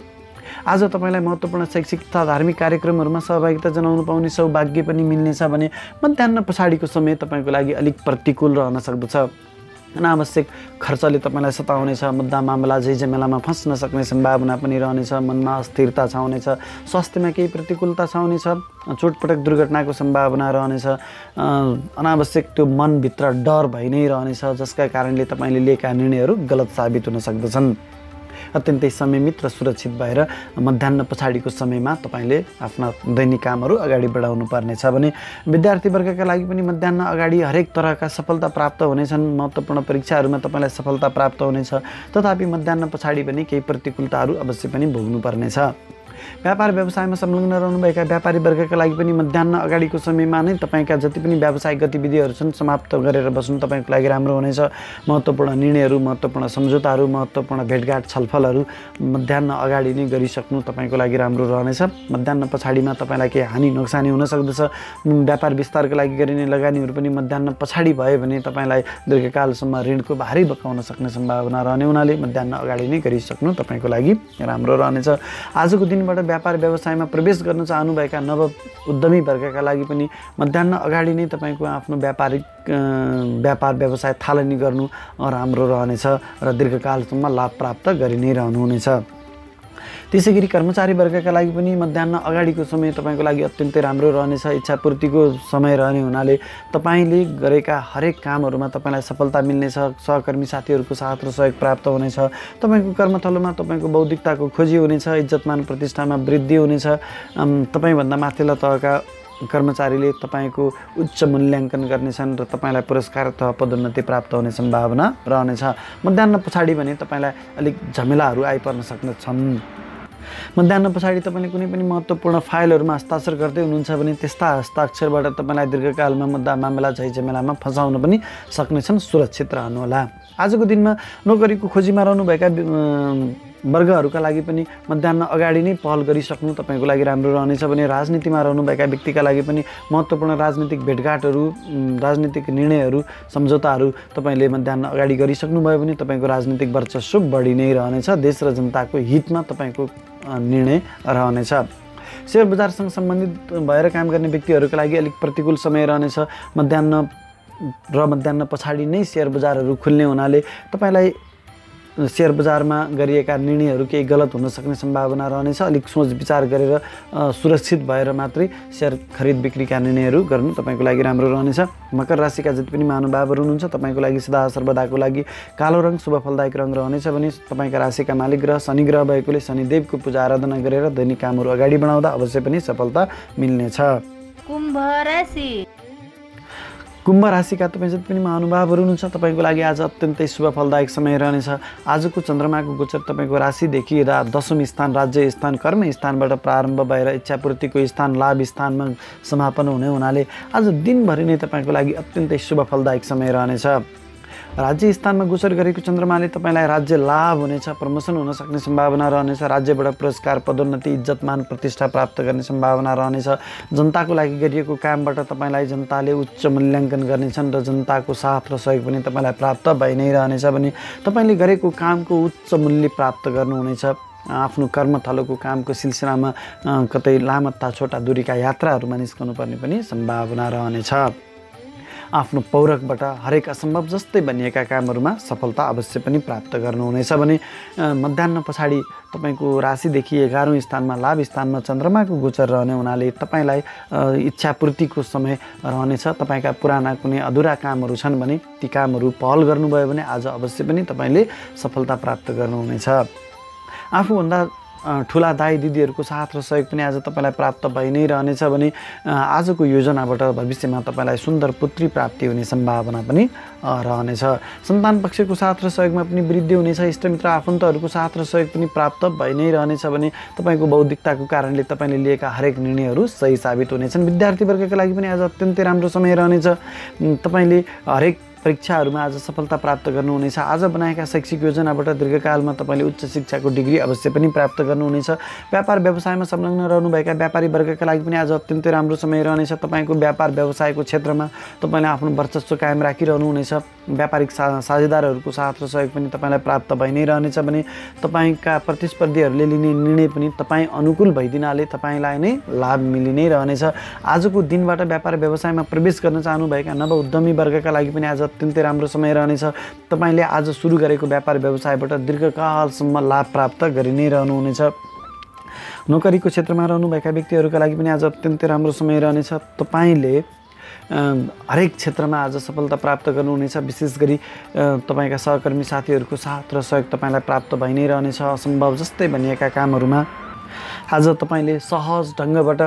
आज तपाईँलाई महत्त्वपूर्ण शैक्षिक तथा धार्मिक कार्यक्रमहरूमा सहभागिता जनाउनु पाउने सौभाग्य पनि मिल्नेछ भने मध्याह्न पछाडिको समय तपाईँको लागि अलिक प्रतिकूल रहन सक्दछ। अनावश्यक खर्चले तपाईँलाई सताउनेछ। मुद्दा मामला झैझमेलामा फस्न सक्ने सम्भावना पनि रहनेछ। मनमा अस्थिरता छाउनेछ। स्वास्थ्यमा केही प्रतिकूलता छाउनेछ। चोटपटक दुर्घटनाको सम्भावना रहनेछ। अनावश्यक त्यो मनभित्र डर भइ नै रहनेछ, जसका कारणले तपाईँले लिएका निर्णयहरू गलत साबित हुन सक्दछन्। अत्यन्तै संयमित र सुरक्षित भएर मध्याह्न पछाडिको समयमा तपाईँले आफ्ना दैनिक कामहरू अगाडि बढाउनु पर्नेछ भने विद्यार्थीवर्गका लागि पनि मध्याह्न अगाडि हरेक तरहका सफलता प्राप्त हुनेछन्। महत्त्वपूर्ण परीक्षाहरूमा तपाईँलाई सफलता प्राप्त हुनेछ। तथापि मध्याह्न पछाडि पनि केही प्रतिकूलताहरू अवश्य पनि भोग्नुपर्नेछ। व्यापार व्यवसायमा संलग्न रहनुभएका व्यापारी वर्गका लागि पनि मध्याह्न अगाडिको समयमा नै तपाईँका जति पनि व्यावसायिक गतिविधिहरू छन् समाप्त गरेर बस्नु तपाईँको लागि राम्रो हुनेछ। महत्त्वपूर्ण निर्णयहरू, महत्त्वपूर्ण सम्झौताहरू, महत्त्वपूर्ण भेटघाट छलफलहरू मध्याह्न अगाडि नै गरिसक्नु तपाईँको लागि राम्रो रहनेछ। मध्याह्न पछाडिमा तपाईँलाई केही हानि नोक्सानी हुन सक्दछ। व्यापार विस्तारको लागि गरिने लगानीहरू पनि मध्याह्न पछाडि भयो भने तपाईँलाई दीर्घकालसम्म ऋणको भारी बकाउन सक्ने सम्भावना रहने हुनाले मध्याह्न अगाडि नै गरिसक्नु तपाईँको लागि राम्रो रहनेछ। आजको दिनबाट व्यापार व्यवसायमा प्रवेश गर्न चाहनुभएका नव उद्यमी वर्गका लागि पनि मध्याह्न अगाडि नै तपाईँको आफ्नो व्यापार व्यवसाय थालनी गर्नु राम्रो रहनेछ र दीर्घकालसम्म लाभ प्राप्त गरि नै रहनुहुनेछ। त्यसै गरी कर्मचारी वर्गका लागि पनि मध्याह्न अगाडिको समय तपाईँको लागि अत्यन्तै राम्रो रहनेछ। इच्छापूर्तिको समय रहने हुनाले तपाईँले गरेका हरेक कामहरूमा तपाईँलाई सफलता मिल्नेछ। सहकर्मी साथीहरूको साथ र सहयोग प्राप्त हुनेछ। तपाईँको कर्मथलोमा तपाईँको बौद्धिकताको खोजी हुनेछ। इज्जतमान प्रतिष्ठामा वृद्धि हुनेछ। तपाईँभन्दा माथिल्ला तहका कर्मचारीले तपाईँको उच्च मूल्याङ्कन गर्नेछन् र तपाईँलाई पुरस्कार अथवा पदोन्नति प्राप्त हुने सम्भावना रहनेछ। मध्याह्न पछाडि भने तपाईँलाई अलिक झमेलाहरू आइपर्न सक्नेछन्। मध्याह्न पछाडि तपाईँले कुनै पनि महत्त्वपूर्ण फाइलहरूमा हस्ताक्षर गर्दै हुनुहुन्छ भने त्यस्ता हस्ताक्षरबाट तपाईँलाई दीर्घकालमा मुद्दा मामला झैझमेलामा फसाउन पनि सक्नेछन्। सुरक्षित रहनुहोला। आजको दिनमा नोकरीको खोजीमा रहनुभएका वर्गहरूका लागि पनि मध्याह्न अगाडि नै पहल गरिसक्नु तपाईँको लागि राम्रो रहनेछ भने राजनीतिमा रहनुभएका व्यक्तिका लागि पनि महत्त्वपूर्ण राजनीतिक भेटघाटहरू, राजनीतिक निर्णयहरू, सम्झौताहरू तपाईँले मध्याह्न अगाडि गरिसक्नुभयो भने तपाईँको राजनीतिक वर्चस्व बढी नै रहनेछ। देश र जनताको हितमा तपाईँको निर्णय रहनेछ। शेयर बजारसँग सम्बन्धित भएर काम गर्ने व्यक्तिहरूका लागि अलिक प्रतिकूल समय रहनेछ। मध्याह्न पछाडि नै शेयर बजारहरू खुल्ने हुनाले तपाईँलाई शेयर बजारमा गरिएका निर्णयहरू केही गलत हुन सक्ने सम्भावना रहनेछ। अलिक सोच विचार गरेर सुरक्षित भएर मात्रै शेयर खरिद बिक्रीका निर्णयहरू गर्नु तपाईँको लागि राम्रो रहनेछ। मकर राशिका जति पनि महानुभावहरू हुनुहुन्छ तपाईँको लागि सदा सर्वदाको लागि कालो रङ शुभ फलदायक रङ रहनेछ भने तपाईँका राशिका मालिक ग्रह शनि ग्रह भएकोले शनिदेवको पूजा आराधना गरेर दैनिक कामहरू अगाडि बढाउँदा अवश्य पनि सफलता मिल्नेछ। कुम्भ राशि। कुम्भ राशिका तपाईँ जति पनि महानुभावहरू हुनुहुन्छ तपाईँको लागि आज अत्यन्तै शुभ फलदायक समय रहनेछ। आजको चन्द्रमाको गोचर तपाईँको राशिदेखि 10औं स्थान राज्य स्थान कर्म स्थानबाट प्रारम्भ भएर इच्छापूर्तिको स्थान लाभ स्थानमा समापन हुने हुनाले आज दिनभरि नै तपाईँको लागि अत्यन्तै शुभ फलदायक समय रहनेछ। राज्य स्थानमा गोचर गरेको चन्द्रमाले तपाईँलाई राज्य लाभ हुनेछ। प्रमोसन हुन सक्ने सम्भावना रहनेछ। राज्यबाट पुरस्कार पदोन्नति इज्जतमान प्रतिष्ठा प्राप्त गर्ने सम्भावना रहनेछ। जनताको लागि गरिएको कामबाट तपाईँलाई जनताले उच्च मूल्याङ्कन गर्नेछन् र जनताको साथ र सहयोग पनि तपाईँलाई प्राप्त भइ नै रहनेछ भने तपाईँले गरेको कामको उच्च मूल्य प्राप्त गर्नुहुनेछ। आफ्नो कर्मथलोको कामको सिलसिलामा कतै लामो छोटा दूरीका यात्राहरूमा निस्कनु पर्ने पनि सम्भावना रहनेछ। आफ्नो पौरखबाट हरेक असम्भव जस्तै बनिएका कामहरूमा सफलता अवश्य पनि प्राप्त गर्नुहुनेछ भने मध्याह्न पछाडि तपाईँको राशिदेखि 11औं स्थानमा लाभ स्थानमा चन्द्रमाको गोचर रहने हुनाले तपाईँलाई इच्छापूर्तिको समय रहनेछ। तपाईँका पुराना कुनै अधुरा कामहरू छन् भने ती कामहरू पहल गर्नुभयो भने आज अवश्य पनि तपाईँले सफलता प्राप्त गर्नुहुनेछ। आफूभन्दा ठुला दाइ दिदीहरूको साथ र सहयोग पनि आज तपाईँलाई प्राप्त भइ नै रहनेछ भने आजको योजनाबाट भविष्यमा तपाईँलाई सुन्दर पुत्री प्राप्ति हुने सम्भावना पनि रहनेछ। सन्तान पक्षको साथ र सहयोगमा पनि वृद्धि हुनेछ। इष्टमित्र आफन्तहरूको साथ र सहयोग पनि प्राप्त भइ नै रहनेछ भने तपाईँको बौद्धिकताको कारणले तपाईँले लिएका हरेक निर्णयहरू सही साबित हुनेछन्। विद्यार्थीवर्गका लागि पनि आज अत्यन्तै राम्रो समय रहनेछ। तपाईँले हरेक परीक्षाहरूमा आज सफलता प्राप्त गर्नुहुनेछ। आज बनाएका शैक्षिक योजनाबाट दीर्घकालमा तपाईँले उच्च शिक्षाको डिग्री अवश्य पनि प्राप्त गर्नुहुनेछ। व्यापार व्यवसायमा संलग्न रहनुभएका व्यापारी वर्गका लागि पनि आज अत्यन्तै राम्रो समय रहनेछ। तपाईँको व्यापार व्यवसायको क्षेत्रमा तपाईँले आफ्नो वर्चस्व कायम राखिरहनुहुनेछ। व्यापारिक साझेदारहरूको साथ र सहयोग पनि तपाईँलाई प्राप्त भइ नै रहनेछ भने तपाईँका प्रतिस्पर्धीहरूले लिने निर्णय पनि तपाईँ अनुकूल भइदिनाले तपाईँलाई नै लाभ मिलि नै रहनेछ। आजको दिनबाट व्यापार व्यवसायमा प्रवेश गर्न चाहनुभएका नव उद्यमी वर्गका लागि पनि आज अत्यन्तै राम्रो समय रहनेछ। तपाईँले आज सुरु गरेको व्यापार व्यवसायबाट दीर्घकालसम्म लाभ प्राप्त गरि नै रहनुहुनेछ। नोकरीको क्षेत्रमा रहनुभएका व्यक्तिहरूका लागि पनि आज अत्यन्तै राम्रो समय रहनेछ। तपाईँले हरेक क्षेत्रमा आज सफलता प्राप्त गर्नुहुनेछ। विशेष गरी तपाईँका सहकर्मी साथीहरूको साथ र सहयोग तपाईँलाई प्राप्त भइ नै रहनेछ। असम्भव जस्तै भनिएका कामहरूमा आज तपाईँले सहज ढङ्गबाट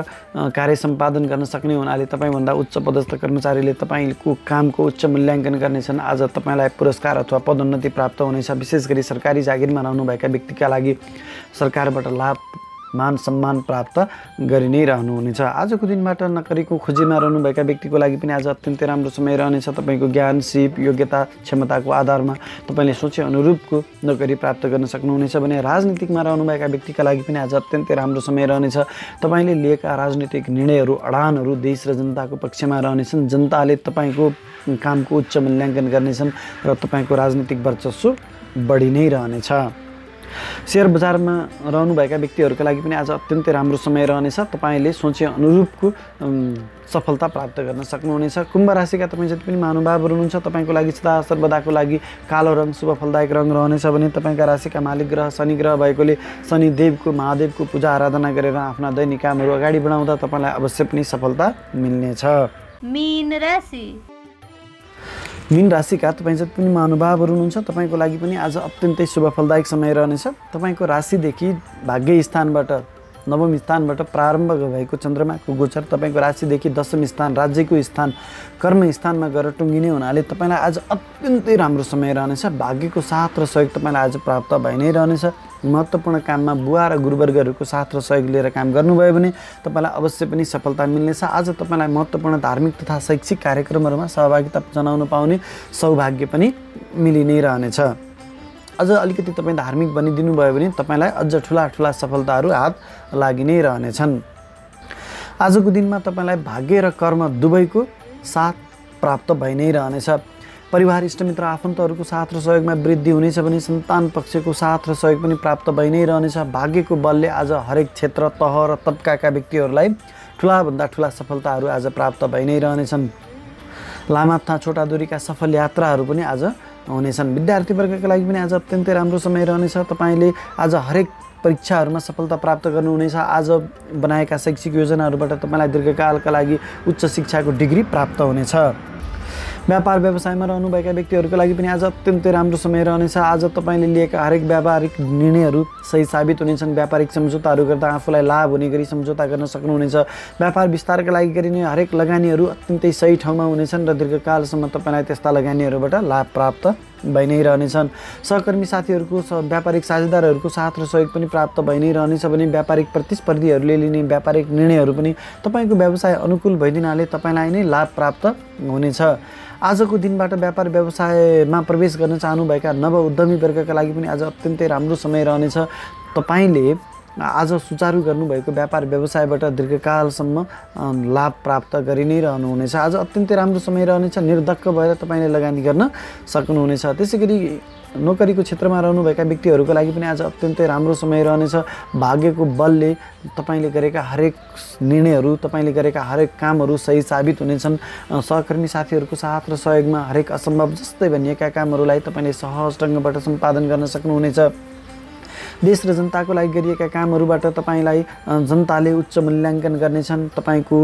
कार्य सम्पादन गर्न सक्ने हुनाले तपाईँभन्दा उच्च पदस्थ कर्मचारीले तपाईँको कामको उच्च मूल्याङ्कन गर्नेछन्। आज तपाईँलाई पुरस्कार अथवा पदोन्नति प्राप्त हुनेछ। विशेष गरी सरकारी जागिरमा रहनुभएका व्यक्तिका लागि सरकारबाट लाभ मान सम्मान प्राप्त गरि नै रहनुहुनेछ। आजको दिनबाट नोकरीको खोजीमा रहनुभएका व्यक्तिको लागि पनि आज अत्यन्तै राम्रो समय रहनेछ। तपाईँको ज्ञान सिप योग्यता क्षमताको आधारमा तपाईँले सोचे अनुरूपको नोकरी प्राप्त गर्न सक्नुहुनेछ भने राजनीतिकमा रहनुभएका व्यक्तिका लागि पनि आज अत्यन्तै राम्रो समय रहनेछ। तपाईँले लिएका राजनीतिक निर्णयहरू अडानहरू देश र जनताको पक्षमा रहनेछन्। जनताले तपाईँको कामको उच्च मूल्याङ्कन गर्नेछन् र तपाईँको राजनीतिक वर्चस्व बढी नै रहनेछ। शेयर बजारमा रहनुभएका व्यक्तिहरूका लागि पनि आज अत्यन्तै राम्रो समय रहनेछ। तपाईँले सोचे अनुरूपको सफलता प्राप्त गर्न सक्नुहुनेछ। कुम्भ राशिका तपाईँ जति पनि महानुभावहरू हुनुहुन्छ तपाईँको लागि सदा सर्वदाको लागि कालो रङ शुभ फलदायक रङ रहनेछ भने तपाईँका राशिका मालिक ग्रह शनि ग्रह भएकोले शनिदेवको महादेवको पूजा आराधना गरेर आफ्ना दैनिक कामहरू अगाडि बढाउँदा तपाईँलाई अवश्य पनि सफलता मिल्नेछ। मीन राशिका तपाईँ जति पनि महानुभावहरू हुनुहुन्छ तपाईँको लागि पनि आज अत्यन्तै शुभ फलदायक समय रहनेछ। तपाईँको राशिदेखि भाग्य स्थानबाट नवम स्थानबाट प्रारम्भ भएको चन्द्रमाको गोचर तपाईँको राशिदेखि दशम स्थान राज्यको स्थान कर्म स्थानमा गएर टुङ्गिने हुनाले तपाईँलाई आज अत्यन्तै राम्रो समय रहनेछ। भाग्यको साथ र सहयोग तपाईँलाई आज प्राप्त भइ नै रहनेछ। महत्त्वपूर्ण काममा बुवा र गुरुवर्गहरूको साथ र सहयोग लिएर काम गर्नुभयो भने तपाईँलाई अवश्य पनि सफलता मिल्नेछ। आज तपाईँलाई महत्त्वपूर्ण धार्मिक तथा शैक्षिक कार्यक्रमहरूमा सहभागिता जनाउन पाउने सौभाग्य पनि मिलि नै रहनेछ। अझ अलिकति तपाईँ धार्मिक बनिदिनु भयो भने तपाईँलाई अझ ठुला ठुला सफलताहरू हात लागि नै रहनेछन्। आजको दिनमा तपाईँलाई भाग्य र कर्म दुवैको साथ प्राप्त भइ नै रहनेछ। परिवार इष्टमित्र आफन्तहरूको साथ र सहयोगमा वृद्धि हुनेछ भने सन्तान पक्षको साथ र सहयोग पनि प्राप्त भइ नै रहनेछ। भाग्यको बलले आज हरेक क्षेत्र तह र तबकाका व्यक्तिहरूलाई ठुलाभन्दा ठुला सफलताहरू आज प्राप्त भइ नै रहनेछन्। लामा तथा छोटा दूरीका सफल यात्राहरू पनि आज हुनेछन्। विद्यार्थीवर्गका लागि पनि आज अत्यन्तै राम्रो समय रहनेछ। तपाईँले आज हरेक परीक्षाहरूमा सफलता प्राप्त गर्नुहुनेछ। आज बनाएका शैक्षिक योजनाहरूबाट तपाईँलाई दीर्घकालका लागि उच्च शिक्षाको डिग्री प्राप्त हुनेछ। व्यापार व्यवसायमा रहनुभएका व्यक्तिहरूको लागि पनि आज अत्यन्तै राम्रो समय रहनेछ। आज तपाईँले लिएका हरेक व्यावहारिक निर्णयहरू सही साबित हुनेछन्। व्यापारिक सम्झौताहरू गर्दा आफूलाई लाभ हुने गरी सम्झौता गर्न सक्नुहुनेछ। व्यापार विस्तारका लागि गरिने हरेक लगानीहरू अत्यन्तै सही ठाउँमा हुनेछन् र दीर्घकालसम्म तपाईँलाई त्यस्ता लगानीहरूबाट लाभ प्राप्त भइ नै रहनेछन्। सहकर्मी साथीहरूको व्यापारिक साझेदारहरूको साथ र सहयोग पनि प्राप्त भइ नै रहनेछ भने व्यापारिक प्रतिस्पर्धीहरूले लिने व्यापारिक निर्णयहरू पनि तपाईँको व्यवसाय अनुकूल भइदिनाले तपाईँलाई नै लाभ प्राप्त हुनेछ। आजको दिनबाट व्यापार व्यवसायमा प्रवेश गर्न चाहनुभएका नव उद्यमी वर्गका लागि पनि आज अत्यन्तै राम्रो समय रहनेछ। तपाईँले आज सुचारू गर्नुभएको व्यापार व्यवसायबाट दीर्घकालसम्म लाभ प्राप्त गरि नै रहनुहुनेछ। आज अत्यन्तै राम्रो समय रहनेछ। निर्धक्क भएर तपाईँले लगानी गर्न सक्नुहुनेछ। त्यसै गरी नोकरीको क्षेत्रमा रहनुभएका व्यक्तिहरूको लागि पनि आज अत्यन्तै राम्रो समय रहनेछ। भाग्यको बलले तपाईँले गरेका हरेक निर्णयहरू तपाईँले गरेका हरेक कामहरू सही साबित हुनेछन्। सहकर्मी साथीहरूको साथ र सहयोगमा हरेक असम्भव जस्तै भनिएका कामहरूलाई तपाईँले सहज ढङ्गबाट सम्पादन गर्न सक्नुहुनेछ। देश र जनताको लागि गरिएका कामहरूबाट तपाईँलाई जनताले उच्च मूल्याङ्कन गर्नेछन्। तपाईँको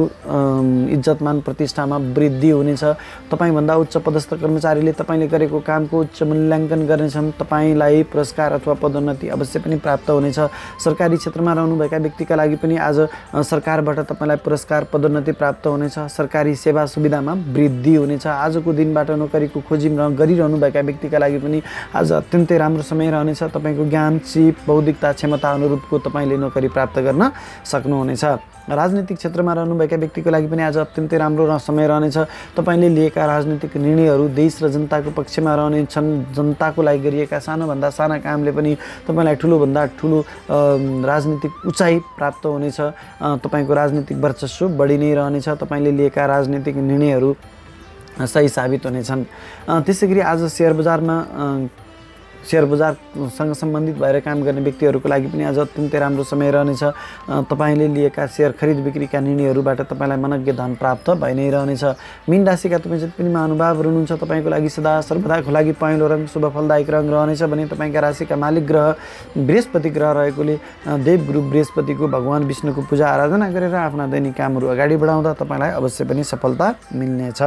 इज्जतमान प्रतिष्ठामा वृद्धि हुनेछ। तपाईँभन्दा उच्च पदस्थ कर्मचारीले तपाईँले गरेको कामको उच्च मूल्याङ्कन गर्नेछन्। तपाईँलाई पुरस्कार अथवा पदोन्नति अवश्य पनि प्राप्त हुनेछ। सरकारी क्षेत्रमा रहनुभएका व्यक्तिका लागि पनि आज सरकारबाट तपाईँलाई पुरस्कार पदोन्नति प्राप्त हुनेछ। सरकारी सेवा सुविधामा वृद्धि हुनेछ। आजको दिनबाट नोकरीको खोजी गरिरहनुभएका व्यक्तिका लागि पनि आज अत्यन्तै राम्रो समय रहनेछ। तपाईँको ज्ञान, सिप, बौद्धिकता, क्षमता अनुरूपको तपाईँले नोकरी प्राप्त गर्न सक्नुहुनेछ। राजनीतिक क्षेत्रमा रहनुभएका व्यक्तिको लागि पनि आज अत्यन्तै राम्रो समय रहनेछ। तपाईँले लिएका राजनीतिक निर्णयहरू देश र जनताको पक्षमा रहनेछन्। जनताको लागि गरिएका सानोभन्दा साना कामले पनि तपाईँलाई ठुलोभन्दा ठुलो राजनीतिक उचाइ प्राप्त हुनेछ। तपाईँको राजनीतिक वर्चस्व बढी नै रहनेछ। तपाईँले लिएका राजनीतिक निर्णयहरू सही साबित हुनेछन्। त्यसै गरी आज शेयर बजारसँग सम्बन्धित भएर काम गर्ने व्यक्तिहरूको लागि पनि आज अत्यन्तै राम्रो समय रहनेछ। तपाईँले लिएका शेयर खरिद बिक्रीका निर्णयहरूबाट तपाईँलाई मनज्ञ धन प्राप्त भइ नै रहनेछ। मीन राशिका तपाईँ जति पनि महानुभावहरू हुनुहुन्छ तपाईँको लागि सदा सर्वदाको लागि पहेँलो रङ शुभ फलदायक रङ रहनेछ भने तपाईँका राशिका मालिक ग्रह बृहस्पति ग्रह रहेकोले देवगुरु बृहस्पतिको भगवान विष्णुको पूजा आराधना गरेर आफ्ना दैनिक कामहरू अगाडि बढाउँदा तपाईँलाई अवश्य पनि सफलता मिल्नेछ।